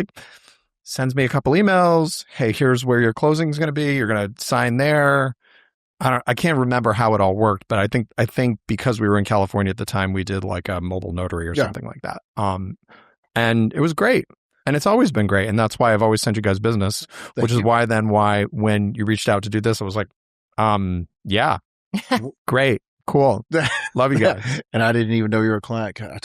sends me a couple emails. Hey, here's where your closing is going to be. You're going to sign there. I can't remember how it all worked, but I think because we were in California at the time, we did like a mobile notary or something like that. And it was great. And it's always been great. And that's why I've always sent you guys business, which is why when you reached out to do this, I was like, Yeah. Great. Cool. Love you guys. And I didn't even know you were a client. I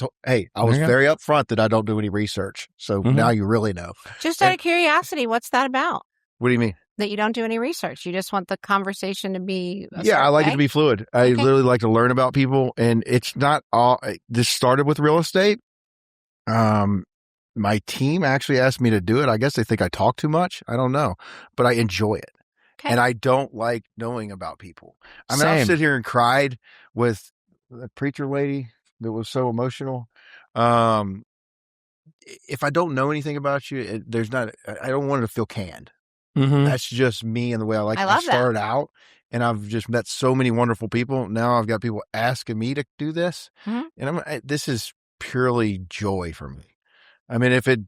was very upfront that I don't do any research. So now you really know. Just out of curiosity, what's that about? What do you mean? That you don't do any research. You just want the conversation to be I like it to be fluid. I literally like to learn about people. And it's not all, this started with real estate. My team actually asked me to do it. I guess they think I talk too much. I don't know, but I enjoy it. Okay. And I don't like knowing about people. I mean, I'll sit here and cried with the preacher lady that was so emotional. If I don't know anything about you, I don't want it to feel canned. That's just me and the way I like. I started out, and I've just met so many wonderful people. Now I've got people asking me to do this, and this is purely joy for me. I mean, if it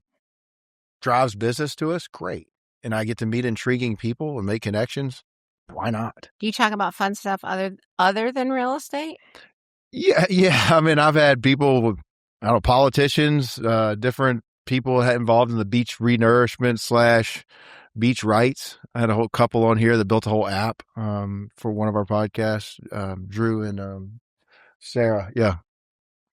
drives business to us, great. And I get to meet intriguing people and make connections. Why not? Do you talk about fun stuff other than real estate? Yeah. I mean, I've had people, politicians, different people involved in the beach renourishment / beach rights. I had a whole couple on here that built a whole app for one of our podcasts, Drew and Sarah. Yeah.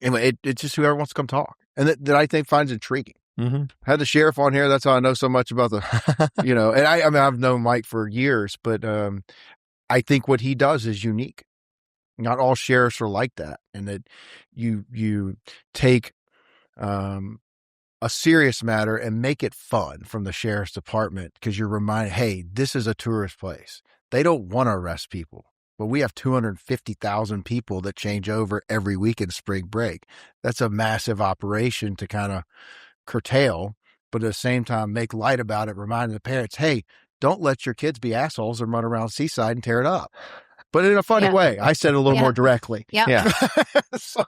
Anyway, it's just whoever wants to come talk, and that I think finds intriguing. Had the sheriff on here. That's how I know so much about the, and I mean, I've known Mike for years, but I think what he does is unique. Not all sheriffs are like that. And that you take a serious matter and make it fun from the sheriff's department, because you're reminded, hey, this is a tourist place. They don't want to arrest people. But we have 250,000 people that change over every week in spring break. That's a massive operation to kind of curtail, but at the same time make light about it, reminding the parents, hey, don't let your kids be assholes and run around Seaside and tear it up. But in a funny way. I said it a little more directly. Yeah. So,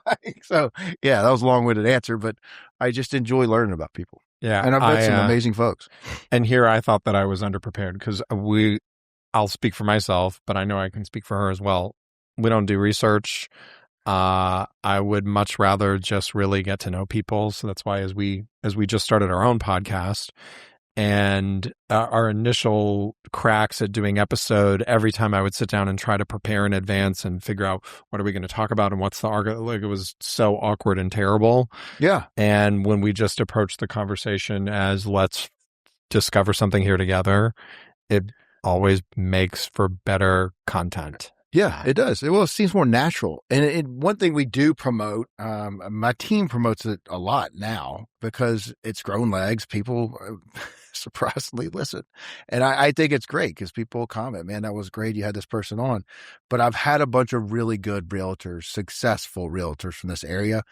that was a long-winded answer, but I just enjoy learning about people. Yeah. And I've met some amazing folks. And here I thought that I was underprepared, because I'll speak for myself, but I know I can speak for her as well. We don't do research. I would much rather just really get to know people. So that's why as we just started our own podcast, and our initial cracks at doing episode, every time I would sit down and try to prepare in advance and figure out what are we going to talk about and what's the argument, like, it was so awkward and terrible. Yeah. And when we just approached the conversation as let's discover something here together, it always makes for better content. Yeah, it does. It seems more natural. And one thing we do promote, my team promotes it a lot now because it's grown legs. People surprisingly listen. And I think it's great because people comment, man, that was great. You had this person on. But I've had a bunch of really good realtors, successful realtors from this area,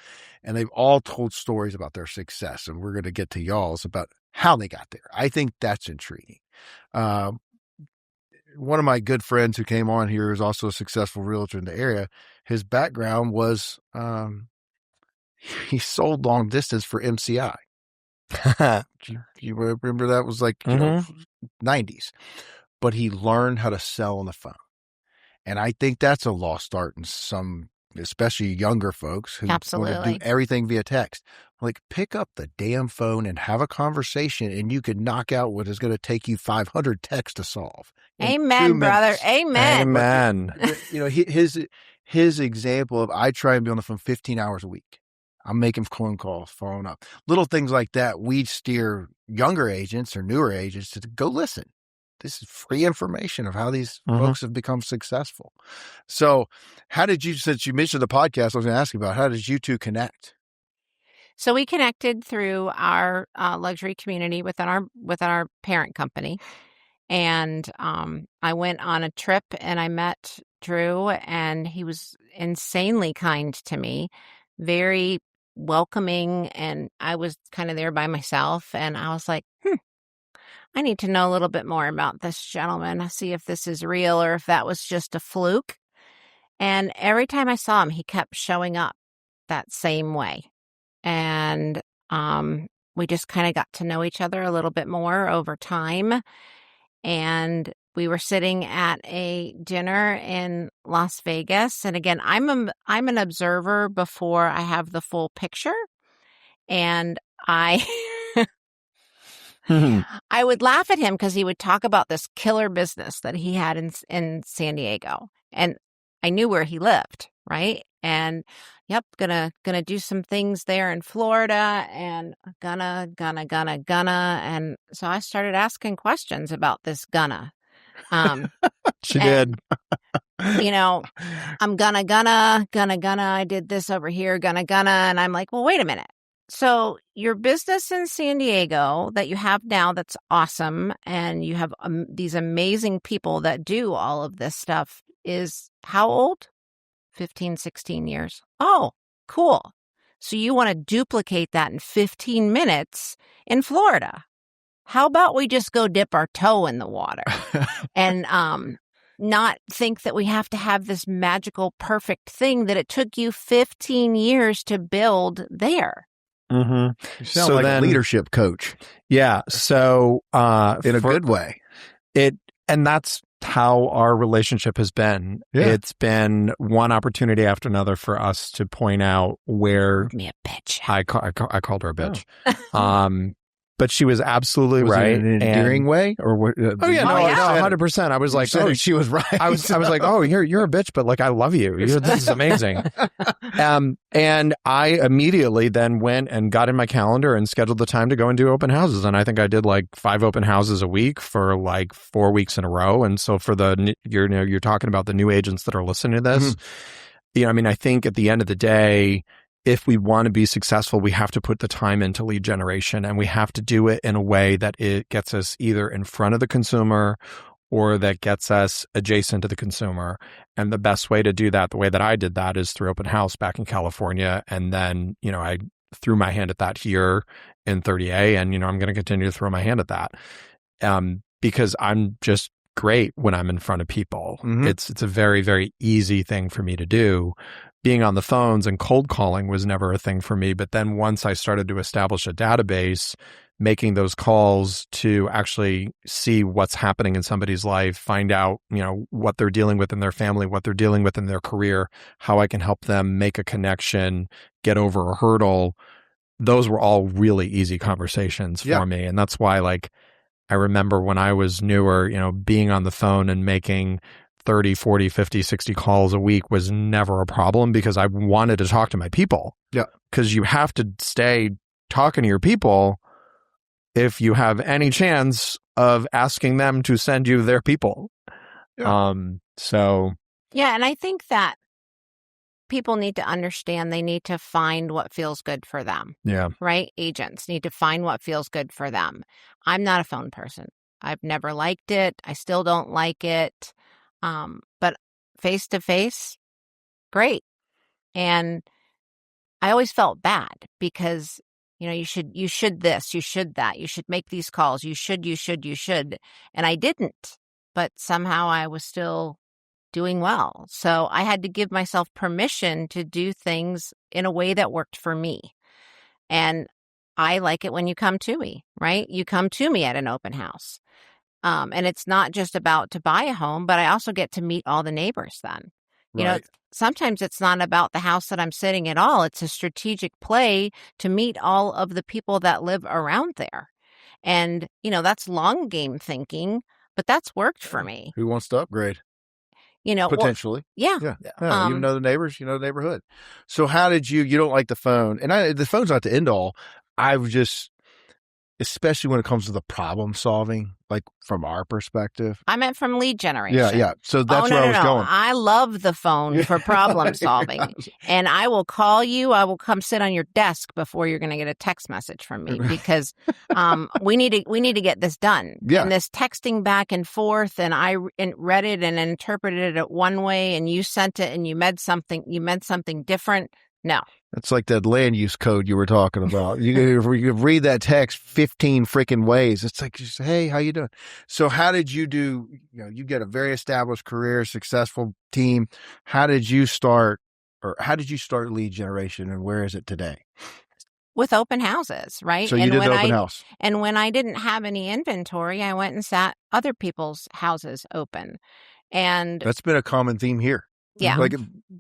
and they've all told stories about their success. And we're going to get to y'all's about how they got there. I think that's intriguing. One of my good friends who came on here is also a successful realtor in the area. His background was he sold long distance for MCI. you remember that was like 90s, but he learned how to sell on the phone, and I think that's a lost art in some, especially younger folks who want to do everything via text. Like, pick up the damn phone and have a conversation, and you could knock out what is going to take you 500 texts to solve. Amen, brother. Amen. His example of, I try and be on the phone 15 hours a week. I'm making phone calls, following up. Little things like that. We steer younger agents or newer agents to go listen. This is free information of how these folks have become successful. So how did you, since you mentioned the podcast, I was going to ask you about, how did you two connect? So we connected through our luxury community within our parent company. And I went on a trip and I met Drew, and he was insanely kind to me, very welcoming. And I was kind of there by myself, and I was like, I need to know a little bit more about this gentleman, see if this is real or if that was just a fluke. And every time I saw him, he kept showing up that same way. And we just kind of got to know each other a little bit more over time. And we were sitting at a dinner in Las Vegas. And again, I'm an observer before I have the full picture. And I would laugh at him because he would talk about this killer business that he had in San Diego. And I knew where he lived, right? And yep, gonna do some things there in Florida, and gonna. And so I started asking questions about this gonna. She and, did. I'm gonna, I did this over here, gonna. And I'm like, well, wait a minute. So your business in San Diego that you have now, that's awesome. And you have these amazing people that do all of this stuff is how old? 15, 16 years. Oh, cool. So you want to duplicate that in 15 minutes in Florida. How about we just go dip our toe in the water and not think that we have to have this magical, perfect thing that it took you 15 years to build there. Mm-hmm. You sound like a leadership coach. Yeah. So in a good way. And that's how our relationship has been. Yeah. It's been one opportunity after another for us to point out where me a bitch. I called her a bitch. Oh. But she was absolutely right. It in an endearing way, or what? No, 100%. I was like, she was right. I was like, oh, you're a bitch, but like, I love you. This is amazing. And I immediately then went and got in my calendar and scheduled the time to go and do open houses. And I think I did like 5 open houses a week for like 4 weeks in a row. And so for you're talking about the new agents that are listening to this, mm-hmm. I think at the end of the day, if we want to be successful, we have to put the time into lead generation, and we have to do it in a way that it gets us either in front of the consumer or that gets us adjacent to the consumer. And the best way to do that, the way that I did that, is through open house back in California. And then, I threw my hand at that here in 30A, and, I'm going to continue to throw my hand at that because I'm just great when I'm in front of people. Mm-hmm. It's a very, very easy thing for me to do. Being on the phones and cold calling was never a thing for me. But then once I started to establish a database, making those calls to actually see what's happening in somebody's life, find out, what they're dealing with in their family, what they're dealing with in their career, how I can help them make a connection, get over a hurdle. Those were all really easy conversations for me. And that's why, I remember when I was newer, being on the phone and making 30, 40, 50, 60 calls a week was never a problem because I wanted to talk to my people. Yeah. Because you have to stay talking to your people if you have any chance of asking them to send you their people. Yeah. Yeah, and I think that people need to understand they need to find what feels good for them. Yeah. Right? Agents need to find what feels good for them. I'm not a phone person. I've never liked it. I still don't like it. But face to face, great. And I always felt bad because, you should this, you should that, you should make these calls, you should. And I didn't, but somehow I was still doing well. So I had to give myself permission to do things in a way that worked for me. And I like it when you come to me, right? You come to me at an open house. And it's not just about to buy a home, but I also get to meet all the neighbors then. Sometimes it's not about the house that I'm sitting at all. It's a strategic play to meet all of the people that live around there. And, that's long game thinking, but that's worked for me. Who wants to upgrade? Potentially. Yeah. You know the neighbors, you know the neighborhood. So how did you don't like the phone, and the phone's not the end all. I've just, especially when it comes to the problem solving, like from our perspective. I meant from lead generation. Yeah. So that's where I was going. I love the phone for problem solving. And I will call you. I will come sit on your desk before you're going to get a text message from me because we need to get this done. Yeah. And this texting back and forth, and I read it and interpreted it one way, and you sent it and you meant something different. No. It's like that land use code you were talking about. You read that text 15 freaking ways. It's like, just, hey, how you doing? So how did you do, you get a very established career, successful team. How did you start lead generation, and where is it today? With open houses, right? So you did the open house. And when I didn't have any inventory, I went and sat other people's houses open. And that's been a common theme here. Yeah. Like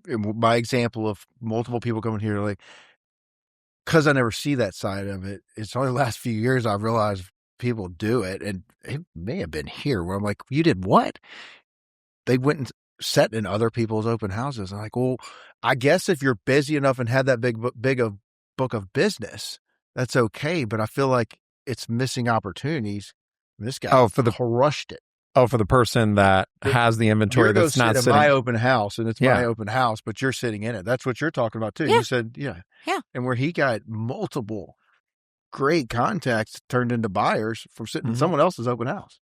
my example of multiple people coming here, because I never see that side of it. It's only the last few years I've realized people do it, and it may have been here where I'm like, you did what? They went and setting in other people's open houses. I'm like, well, I guess if you're busy enough and have that big book of business, that's okay. But I feel like it's missing opportunities. This guy crushed it. Oh, for the person that has the inventory that's not sitting in my open house, and it's my open house, but you're sitting in it. That's what you're talking about too. Yeah. You said, yeah. And where he got multiple great contacts turned into buyers from sitting in someone else's open house.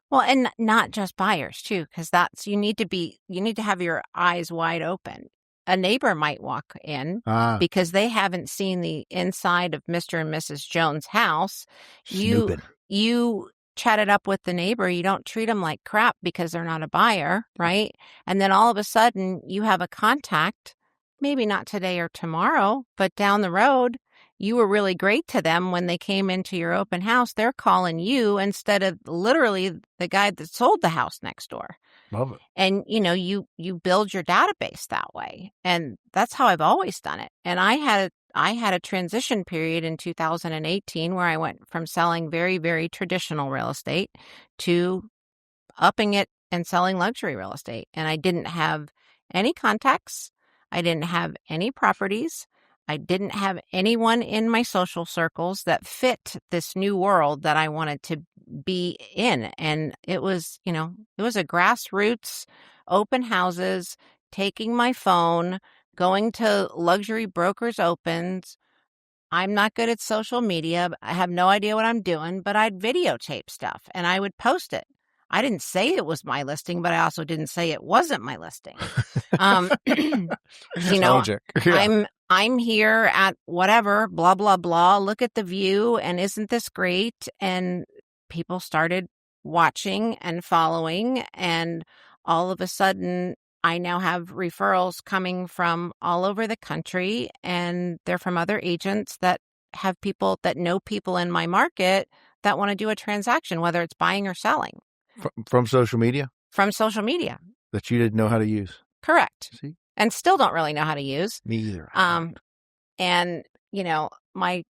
Well, and not just buyers too, because you need to have your eyes wide open. A neighbor might walk in because they haven't seen the inside of Mr. and Mrs. Jones' house. Snooping. You chat it up with the neighbor. You don't treat them like crap because they're not a buyer, right? And then all of a sudden you have a contact, maybe not today or tomorrow, but down the road, you were really great to them when they came into your open house. They're calling you instead of literally the guy that sold the house next door. Love it. And, you build your database that way. And that's how I've always done it. And I had a transition period in 2018 where I went from selling very, very traditional real estate to upping it and selling luxury real estate. And I didn't have any contacts. I didn't have any properties. I didn't have anyone in my social circles that fit this new world that I wanted to be in. And it was a grassroots open houses, taking my phone, going to luxury brokers opens. I'm not good at social media. I have no idea what I'm doing, but I'd videotape stuff and I would post it. I didn't say it was my listing, but I also didn't say it wasn't my listing. Logic. Yeah. I'm here at whatever, blah, blah, blah. Look at the view. And isn't this great? And people started watching and following. And all of a sudden, I now have referrals coming from all over the country. And they're from other agents that have people that know people in my market that want to do a transaction, whether it's buying or selling. From social media? From social media. That you didn't know how to use. Correct. See? And still don't really know how to use. Me either. And,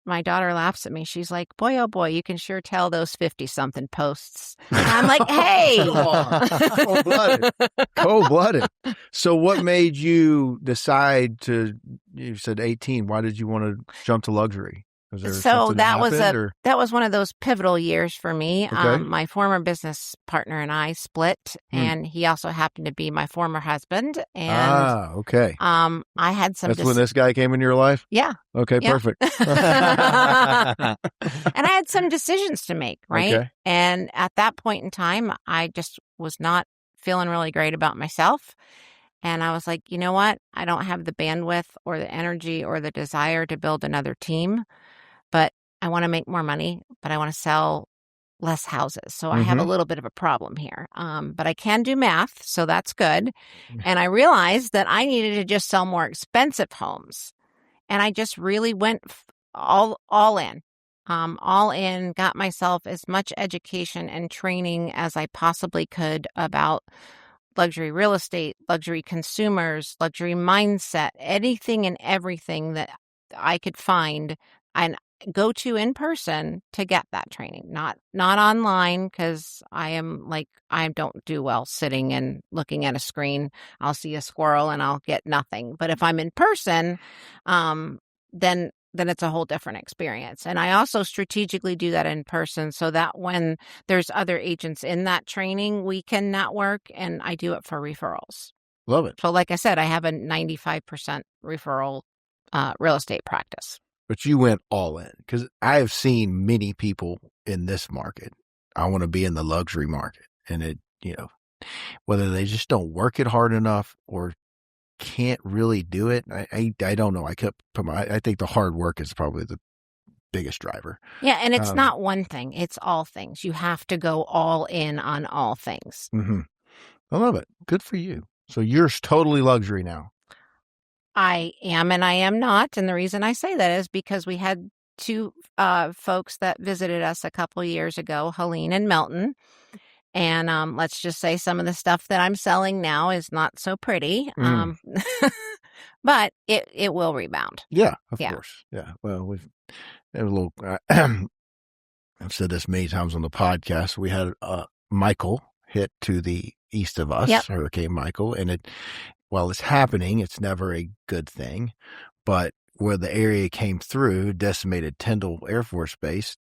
my daughter laughs at me. She's like, boy, oh boy, you can sure tell those 50-something posts. And I'm like, hey. Cold-blooded. So what made you decide you said 18, why did you want to jump to luxury? So that was one of those pivotal years for me. Okay. My former business partner and I split, and he also happened to be my former husband. And okay. I had some. That's when this guy came into your life? Yeah. Okay, yeah. Perfect. And I had some decisions to make, right? Okay. And at that point in time, I just was not feeling really great about myself. And I was like, you know what? I don't have the bandwidth or the energy or the desire to build another team. But I want to make more money, but I want to sell less houses. So I have a little bit of a problem here. But I can do math, so that's good. And I realized that I needed to just sell more expensive homes. And I just really went all in. All in, got myself as much education and training as I possibly could about luxury real estate, luxury consumers, luxury mindset, anything and everything that I could find and go to in person to get that training, not online, because I don't do well sitting and looking at a screen. I'll see a squirrel and I'll get nothing. But if I'm in person, then it's a whole different experience. And I also strategically do that in person so that when there's other agents in that training, we can network, and I do it for referrals. Love it. So like I said, I have a 95% referral real estate practice. But you went all in, because I have seen many people in this market. I want to be in the luxury market, and whether they just don't work it hard enough or can't really do it. I don't know. I think the hard work is probably the biggest driver. Yeah, and it's not one thing; it's all things. You have to go all in on all things. Mm-hmm. I love it. Good for you. So you're totally luxury now. I am and I am not. And the reason I say that is because we had two folks that visited us a couple years ago, Helene and Melton. And let's just say some of the stuff that I'm selling now is not so pretty. But it will rebound. Yeah, of course. Yeah. Well, we've had a little, I've said this many times on the podcast. We had Michael hit to the east of us, Yep. Hurricane Michael. And while it's happening, it's never a good thing. But where the area came through, decimated Tyndall Air Force Base,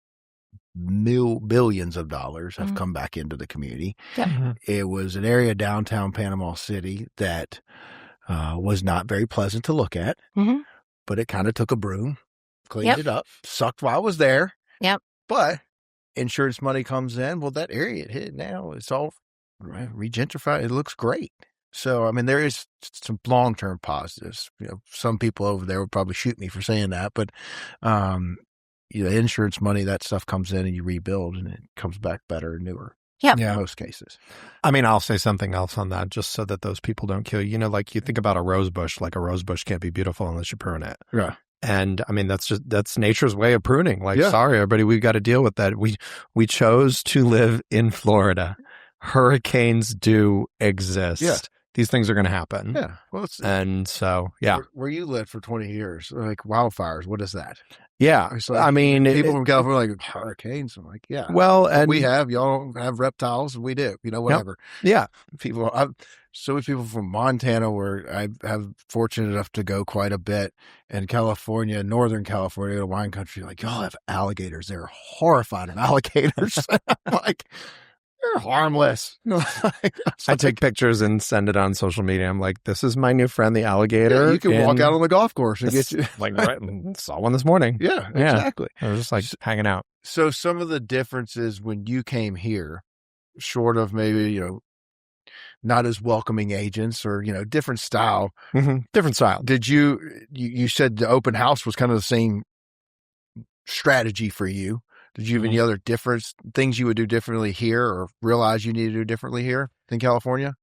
billions of dollars have come back into the community. Yep. It was an area downtown Panama City that was not very pleasant to look at, but it kind of took a broom, cleaned it up, sucked while I was there. Yep. But insurance money comes in. Well, that area it hit now, it's all regentrified. It looks great. So, I mean, there is some long-term positives. Some people over there would probably shoot me for saying that, but insurance money, that stuff comes in and you rebuild and it comes back better and newer. Yep. In most cases. I mean, I'll say something else on that just so that those people don't kill you. Like you think about a rose bush, like a rose bush can't be beautiful unless you prune it. Yeah. And I mean, that's nature's way of pruning. Like, sorry, everybody, we've got to deal with that. We chose to live in Florida. Hurricanes do exist. Yeah. These things are going to happen. Yeah. Well, where you lived for 20 years, like wildfires, what is that? Yeah. Like, I mean, people from California are like, hurricanes. I'm like, yeah. Well, and y'all don't have reptiles. We do, whatever. Yep. Yeah. So many people from Montana where I have fortunate enough to go quite a bit, and California, Northern California, the wine country, like, y'all have alligators. They're horrified of alligators. I'm like, they're harmless. I take pictures and send it on social media. I'm like, this is my new friend, the alligator. Yeah, you can walk out on the golf course and get you. Saw one this morning. Yeah, exactly. I was just hanging out. So some of the differences when you came here, short of maybe, not as welcoming agents or, different style. Mm-hmm. Different style. Did you said the open house was kind of the same strategy for you. Did you have any other things you would do differently here or realize you need to do differently here than California?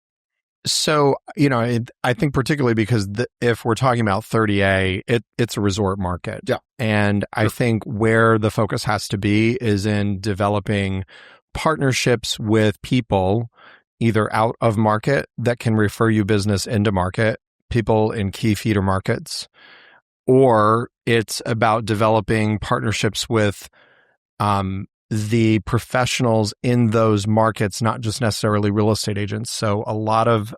So, I think particularly because if we're talking about 30A, it's a resort market. Yeah. And I think where the focus has to be is in developing partnerships with people either out of market that can refer you business into market, people in key feeder markets, or it's about developing partnerships with the professionals in those markets, not just necessarily real estate agents. So a lot of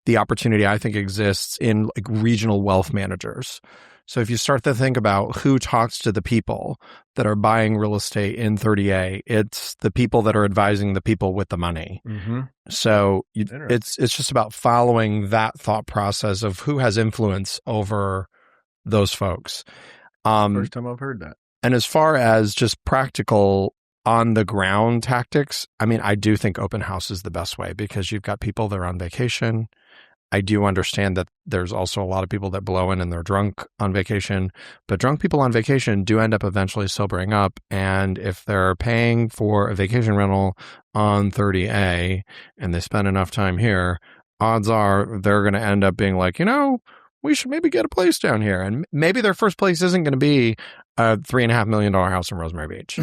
the opportunity I think exists in like regional wealth managers. So if you start to think about who talks to the people that are buying real estate in 30A, it's the people that are advising the people with the money. Mm-hmm. So it's just about following that thought process of who has influence over those folks. First time I've heard that. And as far as just practical on the ground tactics, I mean, I do think open house is the best way because you've got people that are on vacation. I do understand that there's also a lot of people that blow in and they're drunk on vacation, but drunk people on vacation do end up eventually sobering up. And if they're paying for a vacation rental on 30A and they spend enough time here, odds are they're going to end up being like, we should maybe get a place down here. And maybe their first place isn't going to be a $3.5 million house in Rosemary Beach,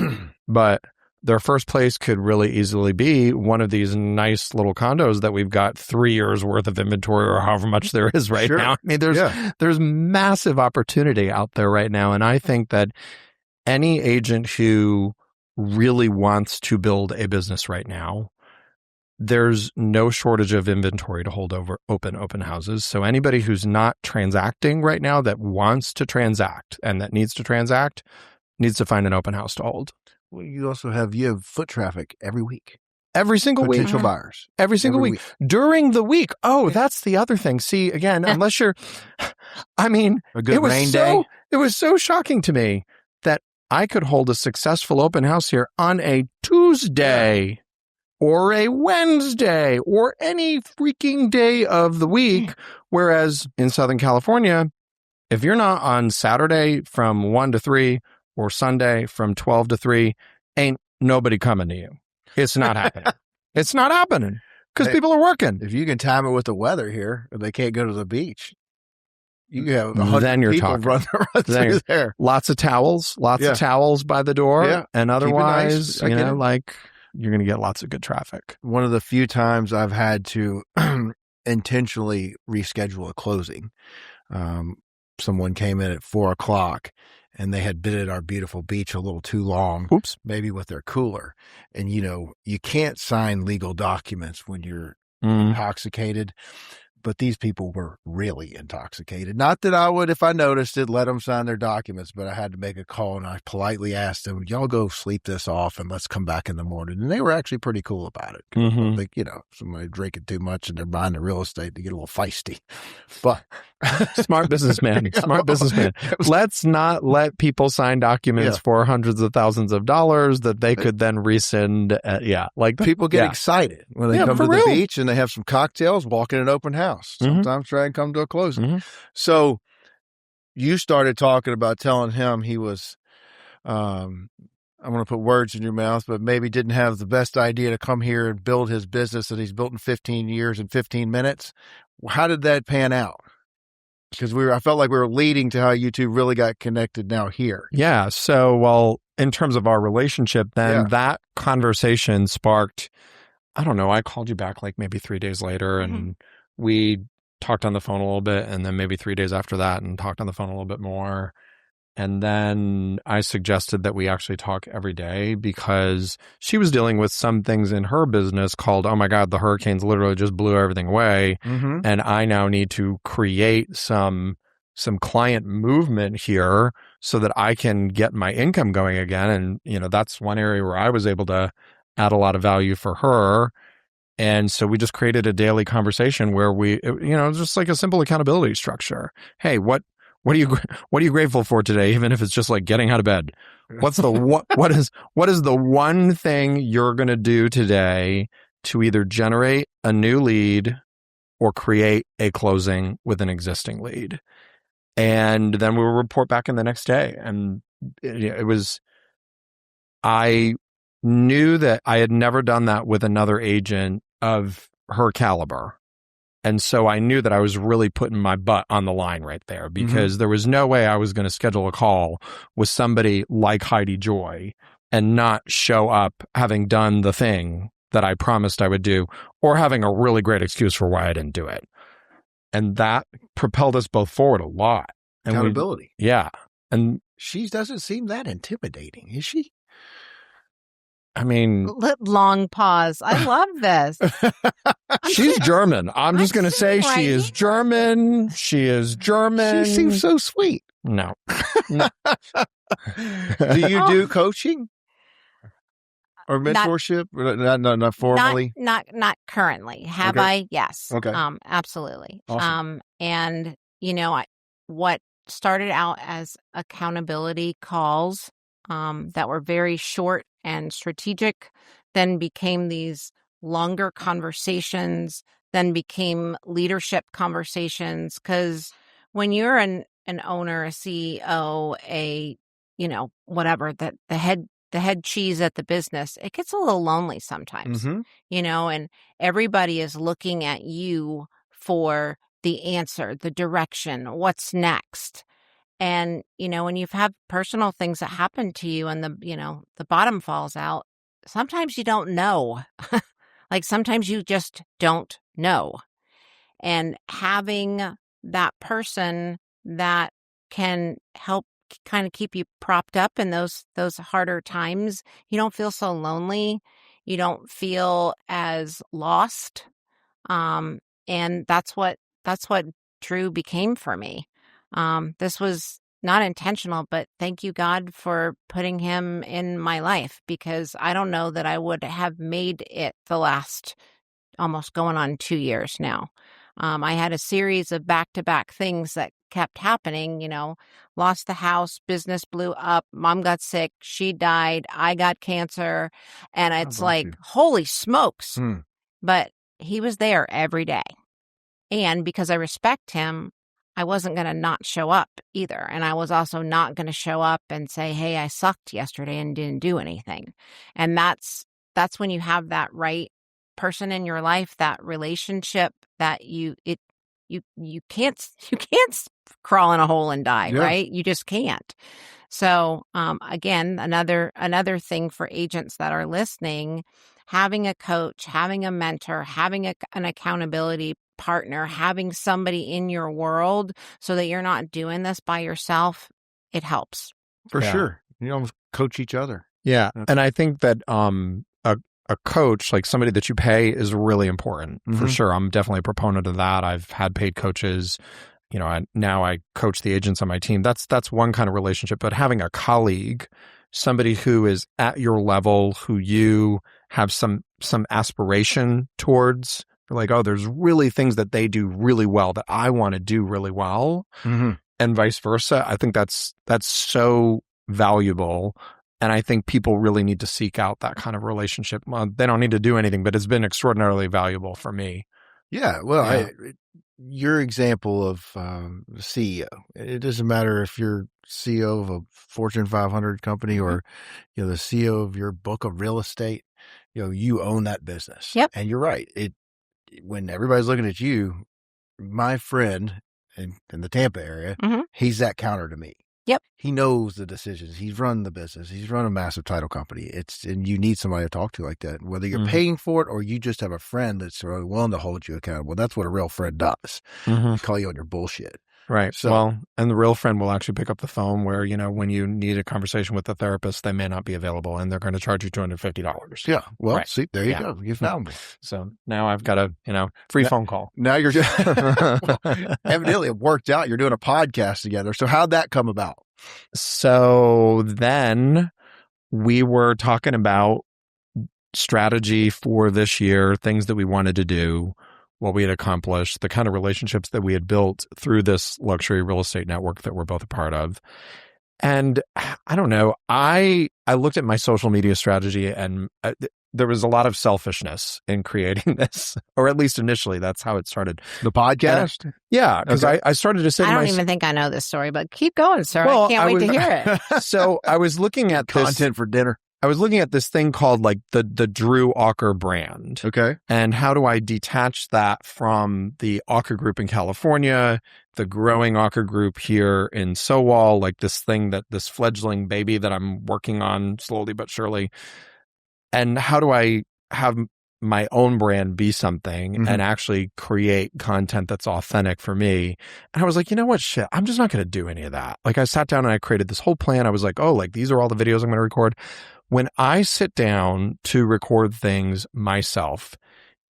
but their first place could really easily be one of these nice little condos that we've got 3 years worth of inventory or however much there is right now. I mean, there's massive opportunity out there right now. And I think that any agent who really wants to build a business right now, there's no shortage of inventory to hold over open houses. So anybody who's not transacting right now that wants to transact and that needs to transact needs to find an open house to hold. Well, you also have foot traffic every week. Every single week. Potential buyers. Every single week. During the week. Oh, that's the other thing. See, again, unless you're, I mean, a good rain day. It was so shocking to me that I could hold a successful open house here on a Tuesday or a Wednesday or any freaking day of the week. Whereas in Southern California, if you're not on Saturday from 1 to 3 or Sunday from 12 to 3, ain't nobody coming to you. It's not happening. It's not happening because people are working. If you can time it with the weather here, if they can't go to the beach, you have 100 then you're people talking. run through there. Lots of towels by the door. Yeah. And otherwise, nice. like you're going to get lots of good traffic. One of the few times I've had to intentionally reschedule a closing. Someone came in at 4:00 and they had been at our beautiful beach a little too long, Oops. maybe with their cooler. And, you can't sign legal documents when you're Mm. intoxicated. But these people were really intoxicated. Not that I would, if I noticed it, let them sign their documents, but I had to make a call, and I politely asked them, y'all go sleep this off and let's come back in the morning. And they were actually pretty cool about it. Mhm. I think, somebody drinking too much and they're buying the real estate to get a little feisty. But Smart businessman. Smart businessman. Let's not let people sign documents for hundreds of thousands of dollars that they could then rescind. Like people get excited when they come to the beach and they have some cocktails, walk in an open house. Sometimes try and come to a closing. So you started talking about telling him he was, I'm going to put words in your mouth, but maybe didn't have the best idea to come here and build his business that he's built in 15 years and 15 minutes. How did that pan out? Because I felt like we were leading to how you two really got connected now here. Yeah. So, in terms of our relationship, then that conversation sparked, I don't know, I called you back like maybe 3 days later and we talked on the phone a little bit, and then maybe 3 days after that and talked on the phone a little bit more. And then I suggested that we actually talk every day because she was dealing with some things in her business called, oh my God, the hurricanes literally just blew everything away. And I now need to create some client movement here so that I can get my income going again. And, that's one area where I was able to add a lot of value for her. And so we just created a daily conversation where we, just like a simple accountability structure. Hey, what are you grateful for today? Even if it's just like getting out of bed. What's the what is the one thing you're going to do today to either generate a new lead or create a closing with an existing lead? And then we'll report back in the next day. And I knew that I had never done that with another agent of her caliber. And so I knew that I was really putting my butt on the line right there because there was no way I was going to schedule a call with somebody like Heidi Joy and not show up having done the thing that I promised I would do or having a really great excuse for why I didn't do it. And that propelled us both forward a lot. And accountability. And she doesn't seem that intimidating, is she? I mean, long pause. I love this. She's German. I'm just going to say she is German. She is German. She seems so sweet. No. Do you do coaching or mentorship? Not formally. Not currently. Have I? Yes. Okay. Absolutely. Awesome. And what started out as accountability calls that were very short and strategic, then became these longer conversations, then became leadership conversations. Because when you're an owner, a CEO, whatever, the head cheese at the business, it gets a little lonely sometimes, and everybody is looking at you for the answer, the direction, what's next. And, when you've had personal things that happen to you and the bottom falls out, sometimes you don't know. Like sometimes you just don't know. And having that person that can help kind of keep you propped up in those harder times, you don't feel so lonely. You don't feel as lost. And that's what Drew became for me. This was not intentional, but thank you, God, for putting him in my life, because I don't know that I would have made it the last almost going on 2 years now. I had a series of back-to-back things that kept happening, lost the house, business blew up, mom got sick, she died, I got cancer, and it's like, holy smokes. But he was there every day. And because I respect him, I wasn't going to not show up either. And I was also not going to show up and say, hey, I sucked yesterday and didn't do anything. And that's when you have that right person in your life, that relationship that you can't crawl in a hole and die, right? You just can't. So again, another thing for agents that are listening, having a coach, having a mentor, having an accountability partner, having somebody in your world so that you're not doing this by yourself, it helps. For Yeah. sure. You almost coach each other. Yeah. And I think that a coach, like somebody that you pay, is really important for sure. I'm definitely a proponent of that. I've had paid coaches. You know, now I coach the agents on my team. That's one kind of relationship. But having a colleague, somebody who is at your level, who you have some aspiration towards, like, oh, there's really things that they do really well that I want to do really well, and vice versa. I think that's so valuable. And I think people really need to seek out that kind of relationship. Well, they don't need to do anything, but it's been extraordinarily valuable for me. Yeah. Well, your example of CEO, it doesn't matter if you're CEO of a Fortune 500 company or, you know, the CEO of your book of real estate, you know, you own that business. Yep. And you're right. When everybody's looking at you, my friend in the Tampa area, he's that counter to me. Yep. He knows the decisions. He's run the business. He's run a massive title company. And you need somebody to talk to like that, whether you're paying for it or you just have a friend that's really willing to hold you accountable. That's what a real friend does. Call you on your bullshit. Right. So, well, and the real friend will actually pick up the phone where, you know, when you need a conversation with the therapist, they may not be available and they're going to charge you $250. Yeah. Well, right. See, there you go. You found me. So now I've got a, free phone call. Now you're just, evidently it worked out. You're doing a podcast together. So how'd that come about? So then we were talking about strategy for this year, things that we wanted to do, what we had accomplished, the kind of relationships that we had built through this luxury real estate network that we're both a part of. And I don't know, I looked at my social media strategy and there was a lot of selfishness in creating this, or at least initially, that's how it started. The podcast? Yeah, because I started to say I don't even think I know this story, but keep going, sir. Well, I can't wait to hear it. So I was looking at content for dinner. I was looking at this thing called like the Drew Auker brand. Okay. And how do I detach that from the Auker Group in California, the growing Auker Group here in Sowal, like this fledgling baby that I'm working on slowly but surely. And how do I have my own brand be something and actually create content that's authentic for me? And I was like, you know what, shit, I'm just not going to do any of that. Like I sat down and I created this whole plan. I was like, oh, like these are all the videos I'm going to record. When I sit down to record things myself,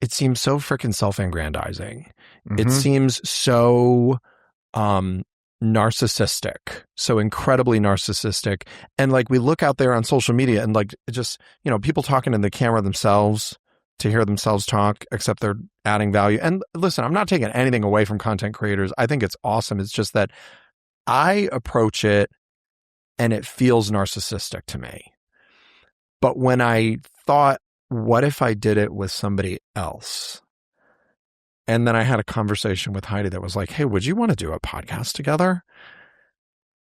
it seems so freaking self-aggrandizing. It seems so narcissistic, so incredibly narcissistic. And like we look out there on social media and like it just, people talking in the camera themselves to hear themselves talk, except they're adding value. And listen, I'm not taking anything away from content creators. I think it's awesome. It's just that I approach it and it feels narcissistic to me. But when I thought, what if I did it with somebody else? And then I had a conversation with Heidi that was like, hey, would you want to do a podcast together?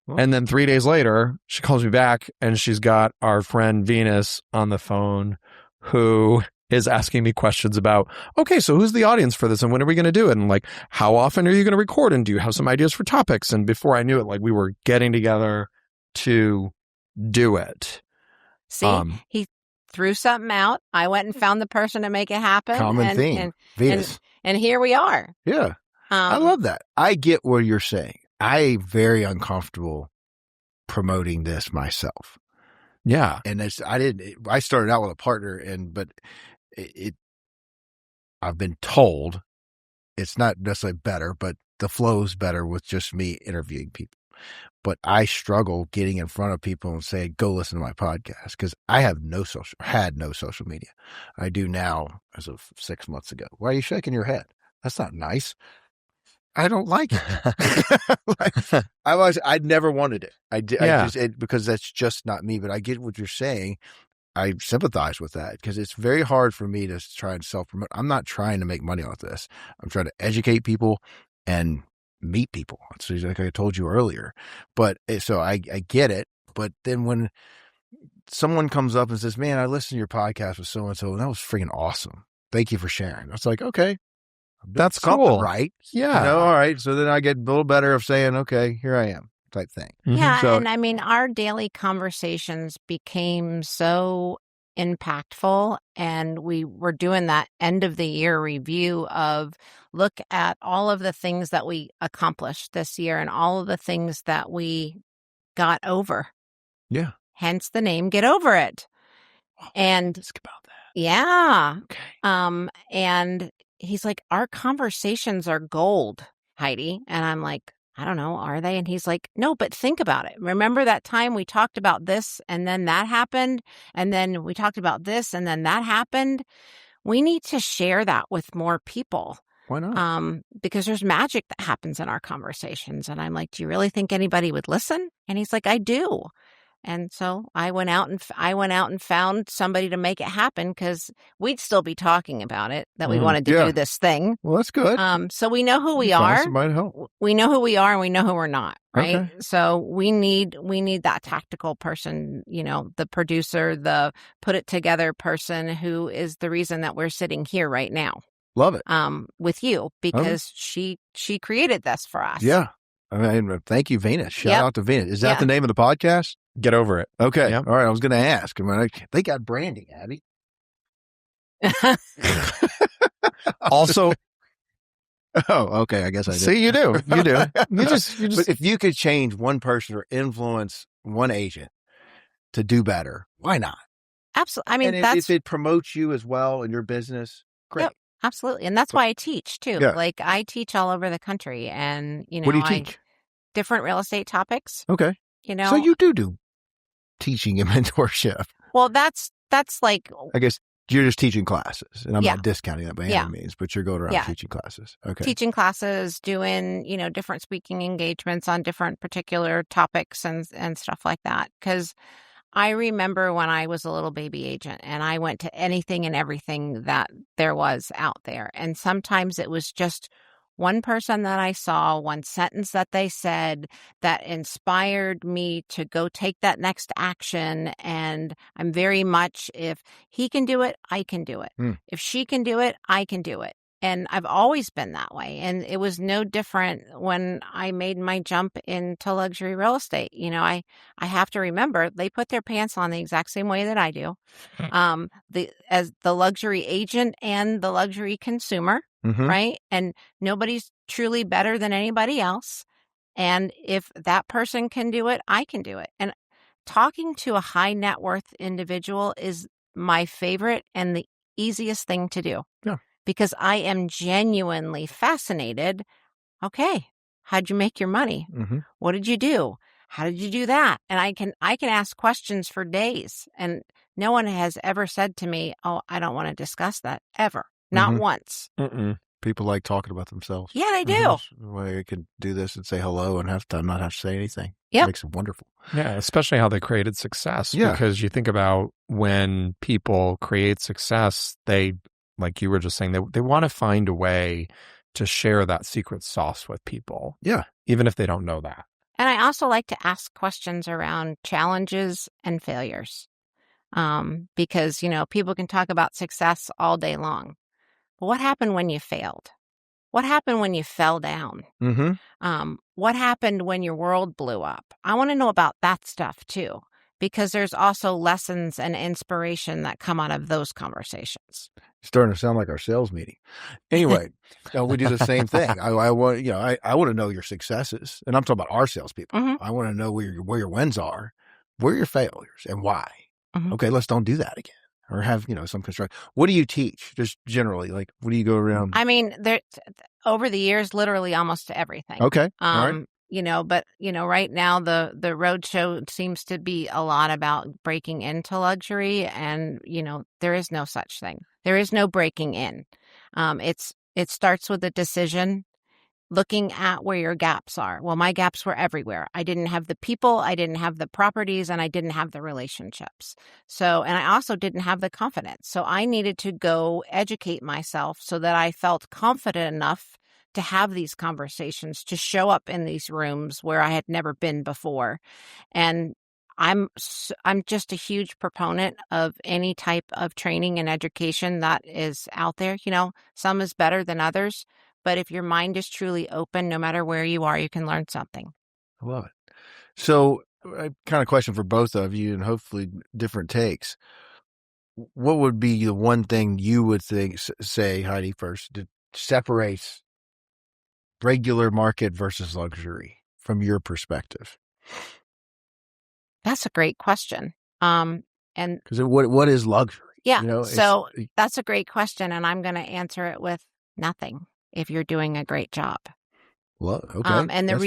Well, and then 3 days later, she calls me back and she's got our friend Venus on the phone who is asking me questions about, okay, so who's the audience for this and when are we going to do it? And like, how often are you going to record? And do you have some ideas for topics? And before I knew it, like we were getting together to do it. See, he threw something out. I went and found the person to make it happen. Common theme. Venus. And here we are. Yeah. I love that. I get what you're saying. I'm very uncomfortable promoting this myself. Yeah. And I started out with a partner but I've been told it's not necessarily better, but the flow's better with just me interviewing people. But I struggle getting in front of people and saying, go listen to my podcast because I had no social media. I do now as of 6 months ago. Why are you shaking your head? That's not nice. I don't like it. I never wanted it. I did because that's just not me, but I get what you're saying. I sympathize with that because it's very hard for me to try and self-promote. I'm not trying to make money off this. I'm trying to educate people and meet people. So like I told you earlier, but so I get it. But then when someone comes up and says, man, I listened to your podcast with so-and-so and that was freaking awesome. Thank you for sharing. I was like, okay, that's cool. Right. Yeah. All right. So then I get a little better of saying, okay, here I am type thing. Yeah. So, and I mean, our daily conversations became so impactful, and we were doing that end of the year review of look at all of the things that we accomplished this year and all of the things that we got over Yeah. Hence the name Get Over It. And Ask about that. yeah. Okay. And he's like, our conversations are gold, Heidi. And I'm like, I don't know, are they? And he's like, no, but think about it. Remember that time we talked about this and then that happened? And then we talked about this and then that happened? We need to share that with more people. Why not? Because there's magic that happens in our conversations. And I'm like, do you really think anybody would listen? And he's like, I do. And so I went out and found somebody to make it happen, because we'd still be talking about it, that we wanted to do this thing. Well, that's good. So we know who we Find are. somebody to help. We know who we are and we know who we're not. Right. Okay. So we need that tactical person, the producer, the put it together person, who is the reason that we're sitting here right now. Love it. With you, because she created this for us. Yeah. I mean, thank you, Venus. Shout out to Venus. Is that the name of the podcast? Get Over It. Okay. Yep. All right. I was going to ask. I mean, they got branding, Abby. Also, oh, okay. I guess I did. see, you do. You do. You just. But if you could change one person or influence one agent to do better, why not? Absolutely. I mean, and if it promotes you as well in your business, great. Yep, absolutely. And that's why I teach too. Yeah. Like, I teach all over the country, and what do you teach? Different real estate topics. Okay. So you do teaching and mentorship. Well, that's like, I guess you're just teaching classes, and I'm not discounting that by any means, but you're going around teaching classes. Okay. Teaching classes, doing, different speaking engagements on different particular topics and stuff like that. Because I remember when I was a little baby agent and I went to anything and everything that there was out there. And sometimes it was just one person that I saw, one sentence that they said that inspired me to go take that next action. And I'm very much, if he can do it, I can do it. If she can do it, I can do it. And I've always been that way. And it was no different when I made my jump into luxury real estate. I have to remember, they put their pants on the exact same way that I do. As the luxury agent and the luxury consumer, right? And nobody's truly better than anybody else. And if that person can do it, I can do it. And talking to a high net worth individual is my favorite and the easiest thing to do. Yeah. Because I am genuinely fascinated. Okay, how'd you make your money? What did you do? How did you do that? And I can ask questions for days, and no one has ever said to me, "Oh, I don't want to discuss that," ever. Not once. People like talking about themselves. Yeah, they do. Well, you could do this and say hello and not have to say anything. Yep. It makes it wonderful. Yeah, especially how they created success. Yeah. Because you think about when people create success, they, like you were just saying, they want to find a way to share that secret sauce with people. Yeah. Even if they don't know that. And I also like to ask questions around challenges and failures. Because, people can talk about success all day long. But what happened when you failed? What happened when you fell down? What happened when your world blew up? I want to know about that stuff too, because there's also lessons and inspiration that come out of those conversations. Starting to sound like our sales meeting. Anyway, we do the same thing. I want to know your successes, and I'm talking about our salespeople. I want to know where your wins are, where are your failures, and why. Okay, let's don't do that again. Or have, some construct. What do you teach? Just generally, like, what do you go around? I mean, over the years, literally almost everything. Okay. All right. But right now the road show seems to be a lot about breaking into luxury, and there is no such thing. There is no breaking in. It starts with a decision, looking at where your gaps are. Well, my gaps were everywhere. I didn't have the people, I didn't have the properties, and I didn't have the relationships. So, and I also didn't have the confidence. So I needed to go educate myself so that I felt confident enough to have these conversations, to show up in these rooms where I had never been before. And I'm just a huge proponent of any type of training and education that is out there. Some is better than others. But if your mind is truly open, no matter where you are, you can learn something. I love it. So, a kind of question for both of you, and hopefully different takes. What would be the one thing you would say, Heidi, first, that separates regular market versus luxury from your perspective? That's a great question. And because what is luxury? yeah, so that's a great question, and I'm going to answer it with nothing if you're doing a great job. Well, okay. And the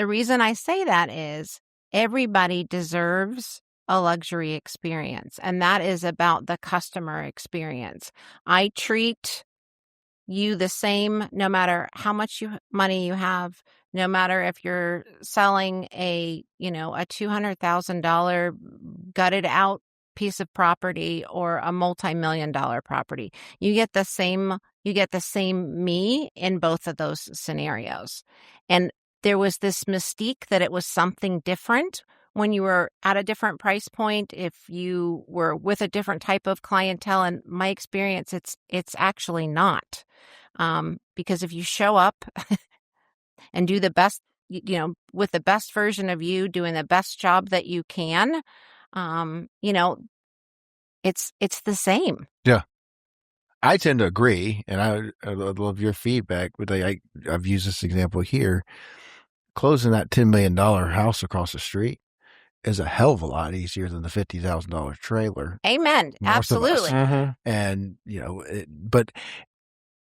reason I say that is everybody deserves a luxury experience, and that is about the customer experience. I treat you the same no matter how much money you have, no matter if you're selling a $200,000 gutted out piece of property or a multi-million-dollar property. You get the same me in both of those scenarios. And there was this mystique that it was something different when you were at a different price point, if you were with a different type of clientele. In my experience, it's actually not. Because if you show up and do the best, with the best version of you, doing the best job that you can, it's the same. Yeah. I tend to agree, and I love your feedback. But I've used this example here. Closing that $10 million house across the street is a hell of a lot easier than the $50,000 trailer. Amen. Absolutely. Mm-hmm. And, but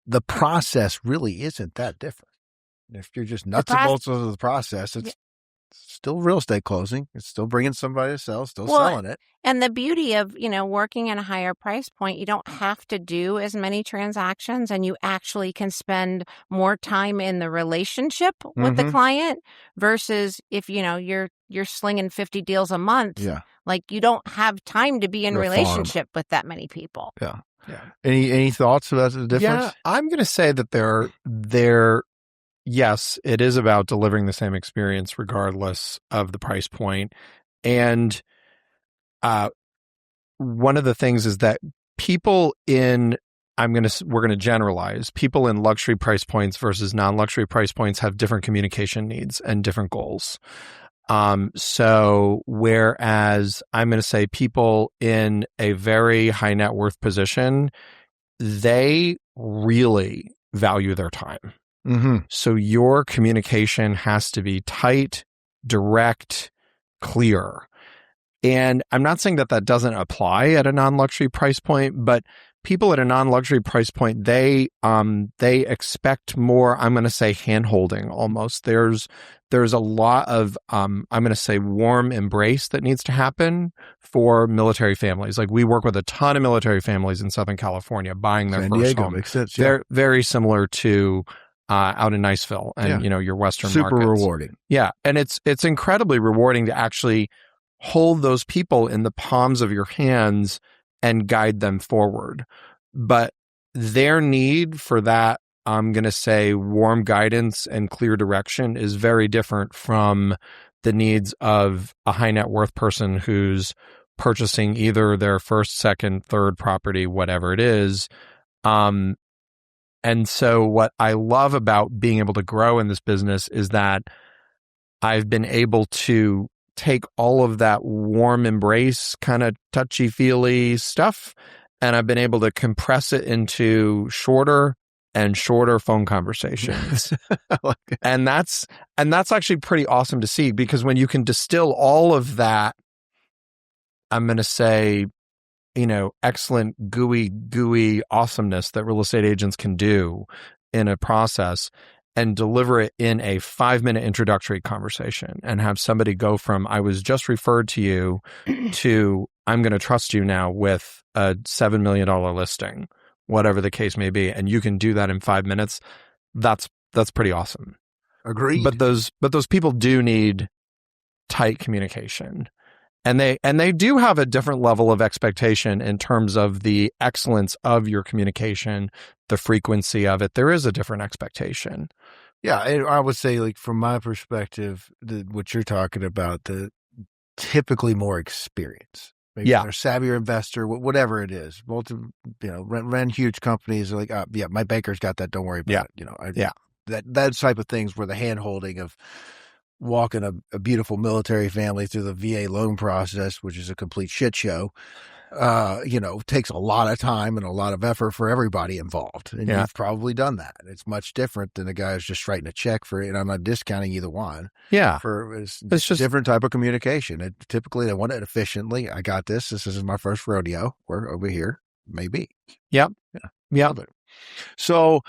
the process really isn't that different. If you're just nuts and bolts of the process, it's still real estate closing. It's still bringing somebody to sell, selling it. And the beauty of, working at a higher price point, you don't have to do as many transactions, and you actually can spend more time in the relationship with the client versus if, you're slinging 50 deals a month. Yeah. Like you don't have time to be in relationship with that many people. Yeah. Yeah. Any thoughts about the difference? Yeah, I'm going to say that yes, it is about delivering the same experience regardless of the price point. And one of the things is that people we're going to generalize, people in luxury price points versus non-luxury price points have different communication needs and different goals. So whereas I'm going to say people in a very high net worth position, they really value their time. Mm-hmm. So your communication has to be tight, direct, clear. And I'm not saying that doesn't apply at a non-luxury price point, but people at a non-luxury price point, they expect more, I'm going to say, hand-holding almost. There's a lot of, I'm going to say, warm embrace that needs to happen for military families. Like we work with a ton of military families in Southern California buying their first home. Makes sense, They're very similar to out in Niceville and, your Western super markets. Rewarding. Yeah. And it's incredibly rewarding to actually hold those people in the palms of your hands and guide them forward. But their need for that, I'm going to say, warm guidance and clear direction is very different from the needs of a high net worth person who's purchasing either their first, second, third property, whatever it is. And so what I love about being able to grow in this business is that I've been able to take all of that warm embrace, kind of touchy-feely stuff, and I've been able to compress it into shorter and shorter phone conversations. And that's actually pretty awesome to see, because when you can distill all of that, I'm going to say, excellent gooey awesomeness that real estate agents can do in a process and deliver it in a 5-minute introductory conversation and have somebody go from, I was just referred to you, to I'm going to trust you now with a $7 million listing, whatever the case may be. And you can do that in 5 minutes. That's pretty awesome. Agreed. But those people do need tight communication. And they do have a different level of expectation in terms of the excellence of your communication, the frequency of it. There is a different expectation. Yeah, I would say, like, from my perspective, what you're talking about, the typically more experience. Maybe they're a savvier investor, whatever it is. Run huge companies are like, my banker's got that. Don't worry about it. That type of things where the hand holding of walking a beautiful military family through the VA loan process, which is a complete shit show. takes a lot of time and a lot of effort for everybody involved. And Yeah. you've probably done that. It's much different than a guy who's just writing a check for it. And I'm not discounting either one. Yeah. It's just different type of communication. Typically, they want it efficiently. I got this. This is my first rodeo. We're over here. Maybe. Yep. Yeah. So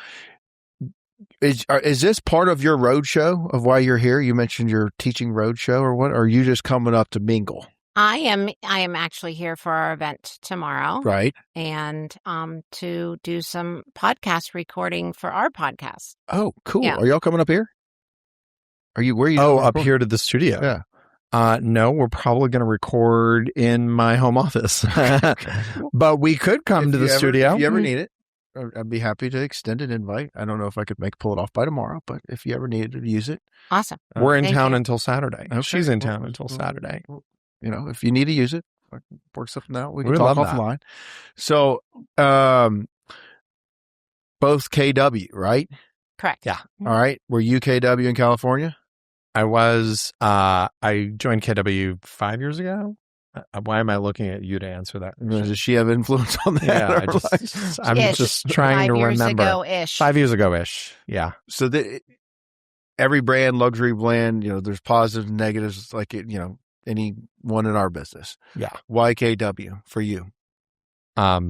is this part of your road show of why you're here? You mentioned your teaching road show or what? Or are you just coming up to mingle? I am actually here for our event tomorrow. Right. And to do some podcast recording for our podcast. Oh, cool. Yeah. Are y'all coming up here? Where are you? Oh, up here to the studio. Yeah. No, we're probably going to record in my home office, but we could come to the studio. If you ever need it, I'd be happy to extend an invite. I don't know if I could pull it off by tomorrow, but if you ever needed to use it. Awesome. We're in Thank town you. until Saturday. Okay. She's in town until Saturday. If you need to use it, work something out. We can We'd talk love that. offline. So, both KW, right? Correct. Yeah. All right. Were you KW in California? I joined KW 5 years ago. Why am I looking at you to answer that? Does she have influence on that? Yeah, I'm Ish. just trying to 5 years remember. ago-ish. 5 years ago-ish. Yeah. So every brand, luxury brand, there's positives and negatives, like any one in our business. Yeah. Why KW for you? How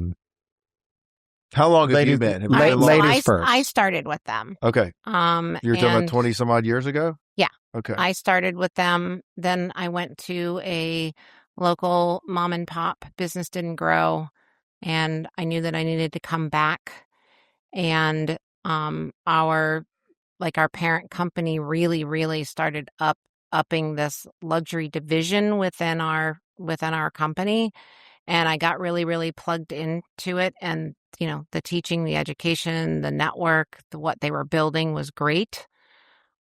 long have you been? Have you been long? Ladies first. I started with them. Okay. You're talking about 20 some odd years ago? Yeah. Okay. I started with them. Then I went to a local mom and pop. Business didn't grow. And I knew that I needed to come back. And our parent company really, really started upping this luxury division within our company. And I got really, really plugged into it. And, the teaching, the education, the network, what they were building was great.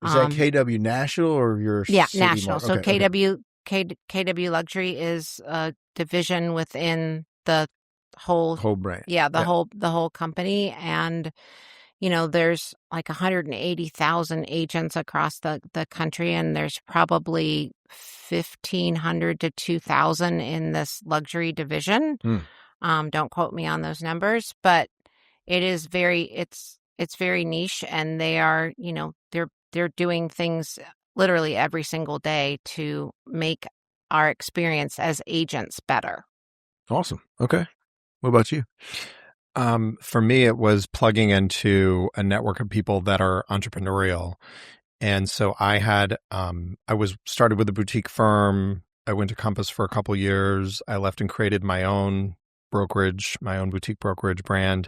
Is that KW National or your city national? So Okay. KW Luxury is a division within the whole brand. Yeah, the whole company. And, there's like 180,000 agents across the country, and there's probably 1,500 to 2,000 in this luxury division. Don't quote me on those numbers, but it is it's very niche, and they are, they're doing things literally every single day to make our experience as agents better. Awesome. Okay. What about you? For me, it was plugging into a network of people that are entrepreneurial. And so I was started with a boutique firm. I went to Compass for a couple years. I left and created my own brokerage, my own boutique brokerage brand.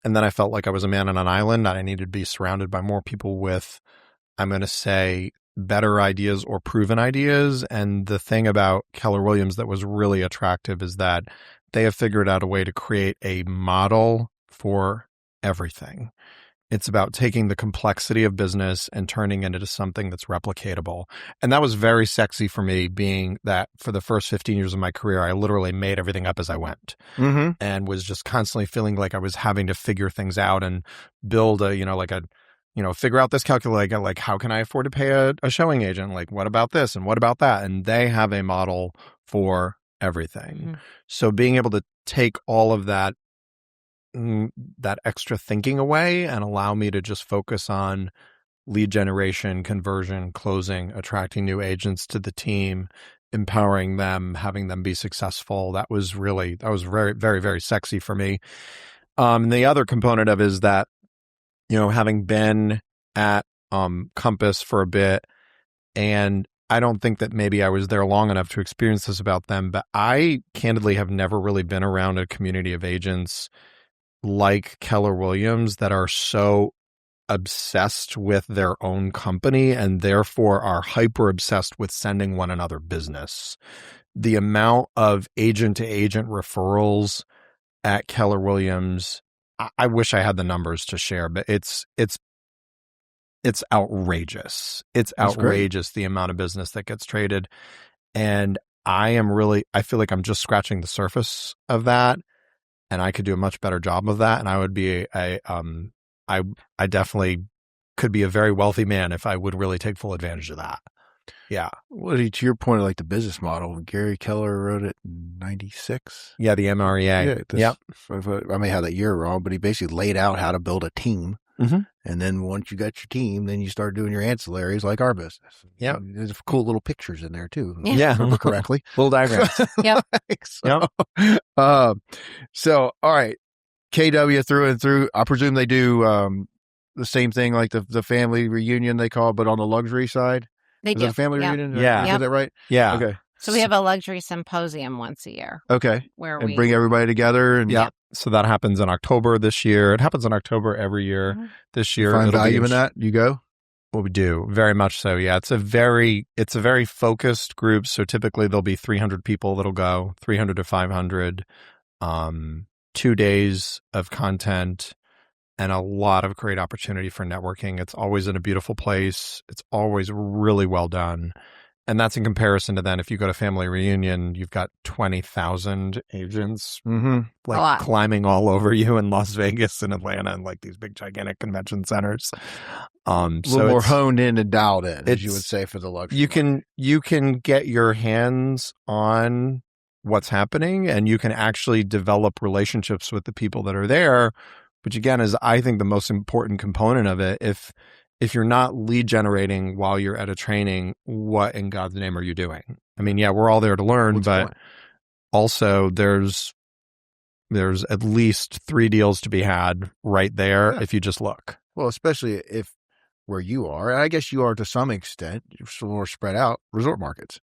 And then I felt like I was a man on an island, that I needed to be surrounded by more people with, I'm going to say, better ideas or proven ideas. And the thing about Keller Williams that was really attractive is that they have figured out a way to create a model for everything. It's about taking the complexity of business and turning it into something that's replicatable. And that was very sexy for me, being that for the first 15 years of my career, I literally made everything up as I went, and was just constantly feeling like I was having to figure things out and build figure out this calculator, like how can I afford to pay a showing agent? Like, what about this and what about that? And they have a model for everything. So being able to take all of that extra thinking away and allow me to just focus on lead generation, conversion, closing, attracting new agents to the team, empowering them, having them be successful. That was very, very, very sexy for me. And the other component of it is that, having been at Compass for a bit, and I don't think that maybe I was there long enough to experience this about them, but I candidly have never really been around a community of agents like Keller Williams that are so obsessed with their own company and therefore are hyper obsessed with sending one another business. The amount of agent to agent referrals at Keller Williams, I wish I had the numbers to share, but it's outrageous. It's outrageous, the amount of business that gets traded. And I feel like I'm just scratching the surface of that. And I could do a much better job of that. And I would be I definitely could be a very wealthy man if I would really take full advantage of that. Yeah. Well, to your point of like the business model, Gary Keller wrote it in 96. Yeah, the MREA. Yep. I may have that year wrong, but he basically laid out how to build a team. Mm-hmm. And then once you got your team, then you start doing your ancillaries like our business. Yep. There's cool little pictures in there too. Yeah. If I remember correctly. Little diagrams. Yep. So, all right. KW through and through. I presume they do the same thing like the family reunion they call it, but on the luxury side. They Is do. it a family reunion? Yeah. Is that right? Yeah. Okay. So we have a luxury symposium once a year. Okay. Where and we bring everybody together. And yeah. So that happens in October this year. It happens in October every year. Mhm. This year, find it'll value be in that. You go. What we do, very much so. Yeah, it's a very focused group. So typically there'll be 300 people that'll go, 300 to 500, 2 days of content, and a lot of great opportunity for networking. It's always in a beautiful place. It's always really well done. And that's in comparison to then if you go to family reunion, you've got 20,000 agents like climbing all over you in Las Vegas and Atlanta and like these big gigantic convention centers. A little more honed in and dialed in, as you would say, for the luxury. You can get your hands on what's happening and you can actually develop relationships with the people that are there, which again is, I think, the most important component of it. If you're not lead generating while you're at a training, what in God's name are you doing? I mean, yeah, we're all there to learn, but also there's at least 3 deals to be had right there if you just look. Well, especially if where you are, and I guess you are to some extent, you're more spread out, resort markets.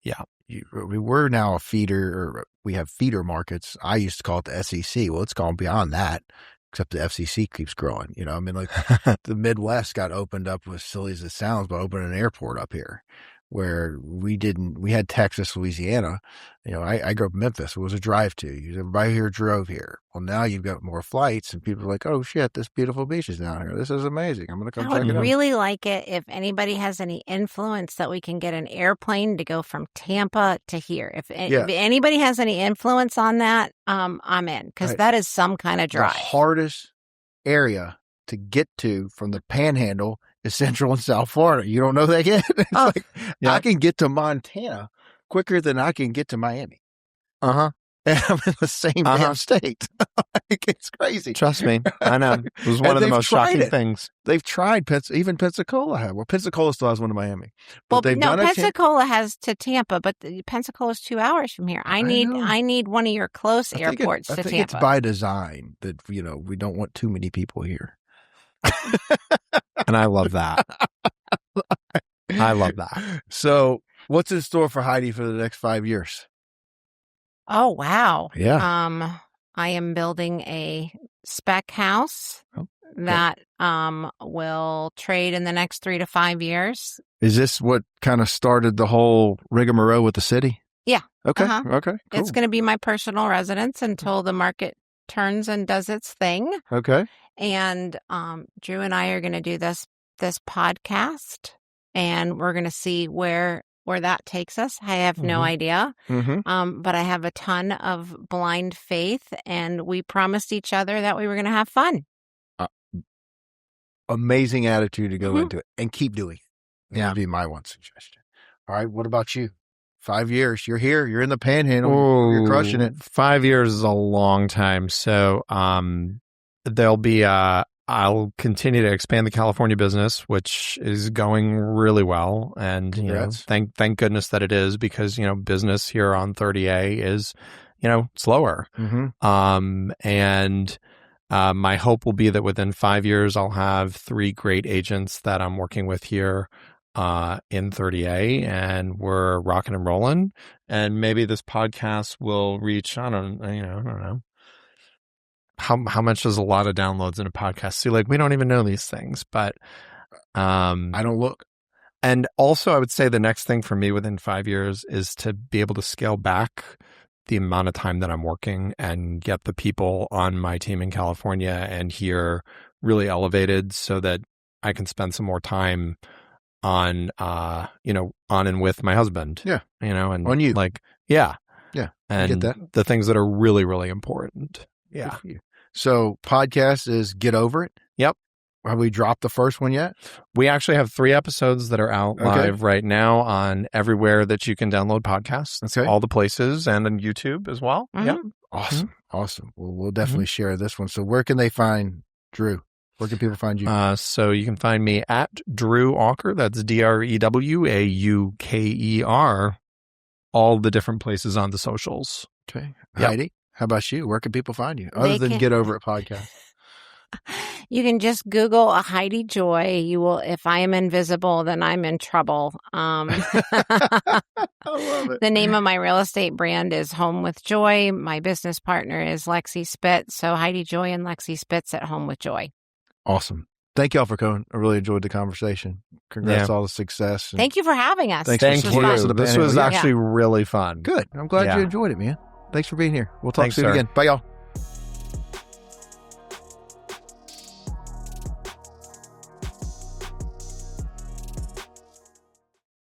Yeah. We're now a feeder, or we have feeder markets. I used to call it the SEC. Well, it's gone beyond that. Except the FCC keeps growing. You know, I mean, like the Midwest got opened up, as silly as it sounds, by opening an airport up here where we had Texas, Louisiana. You know, I grew up in Memphis. It was a drive to. Everybody here drove here. Well, now you've got more flights and people are like, oh shit, this beautiful beach is down here. This is amazing. I'm going to come check it out. I would really like it if anybody has any influence that we can get an airplane to go from Tampa to here. If anybody has any influence on that, I'm in, because that is some kind of drive. The hardest area to get to from the Panhandle is Central and South Florida. You don't know that yet? I can get to Montana quicker than I can get to Miami. And I'm in the same damn state. It's crazy. Trust me. I know. It was one of the most shocking things. They've tried. Even Pensacola had. Well, Pensacola still has one to Miami. But Pensacola has to Tampa, but Pensacola is 2 hours from here. I need one of your close airports to Tampa. I think it's by design that, we don't want too many people here. And I love that. I love that. So what's in store for Heidi for the next 5 years? Oh, wow. Yeah. I am building a spec house that will trade in the next 3 to 5 years. Is this what kind of started the whole rigmarole with the city? Yeah. Okay. Okay. Cool. It's going to be my personal residence until the market turns and does its thing. Okay. And Drew and I are going to do this podcast, and we're going to see where that takes us. I have no idea. But I have a ton of blind faith, and we promised each other that we were going to have fun. Amazing attitude to go into it and keep doing it. That would be my one suggestion. All right. What about you? 5 years. You're here. You're in the Panhandle. You're crushing it. 5 years is a long time. So there'll be I'll continue to expand the California business, which is going really well. And, thank goodness that it is, because, business here on 30A is, slower. And my hope will be that within 5 years, I'll have 3 great agents that I'm working with here in 30A, and we're rocking and rolling. And maybe this podcast will reach, I don't know. How much is a lot of downloads in a podcast? See, we don't even know these things, but I don't look. And also, I would say the next thing for me within 5 years is to be able to scale back the amount of time that I'm working and get the people on my team in California and here really elevated, so that I can spend some more time on and with my husband. Yeah. And on you. Yeah. And I get that. The things that are really, really important. Yeah. So podcast is Get Over It. Yep. have we dropped the first one yet? We actually have 3 episodes that are out live right now on everywhere that you can download podcasts. Okay. All the places, and on YouTube as well. Mhm. Yep. Awesome. Awesome. Well, we'll definitely share this one. So where can they find Drew? Where can people find you? So you can find me at Drew Auker. That's DREWAUKER. All the different places on the socials. Okay. Yep. Heidi, how about you? Where can people find you? Other than Get Over It podcast. You can just Google a Heidi Joy. You will. If I am invisible, then I'm in trouble. I love it. The name of my real estate brand is Home with Joy. My business partner is Lexi Spitz. So Heidi Joy and Lexi Spitz at Home with Joy. Awesome. Thank y'all for coming. I really enjoyed the conversation. Congrats on all the success. Thank you for having us. Thank This was you. fun. So This was actually really fun. Good. I'm glad you enjoyed it, man. Thanks for being here. We'll talk Thanks, soon sir. again. Bye, y'all.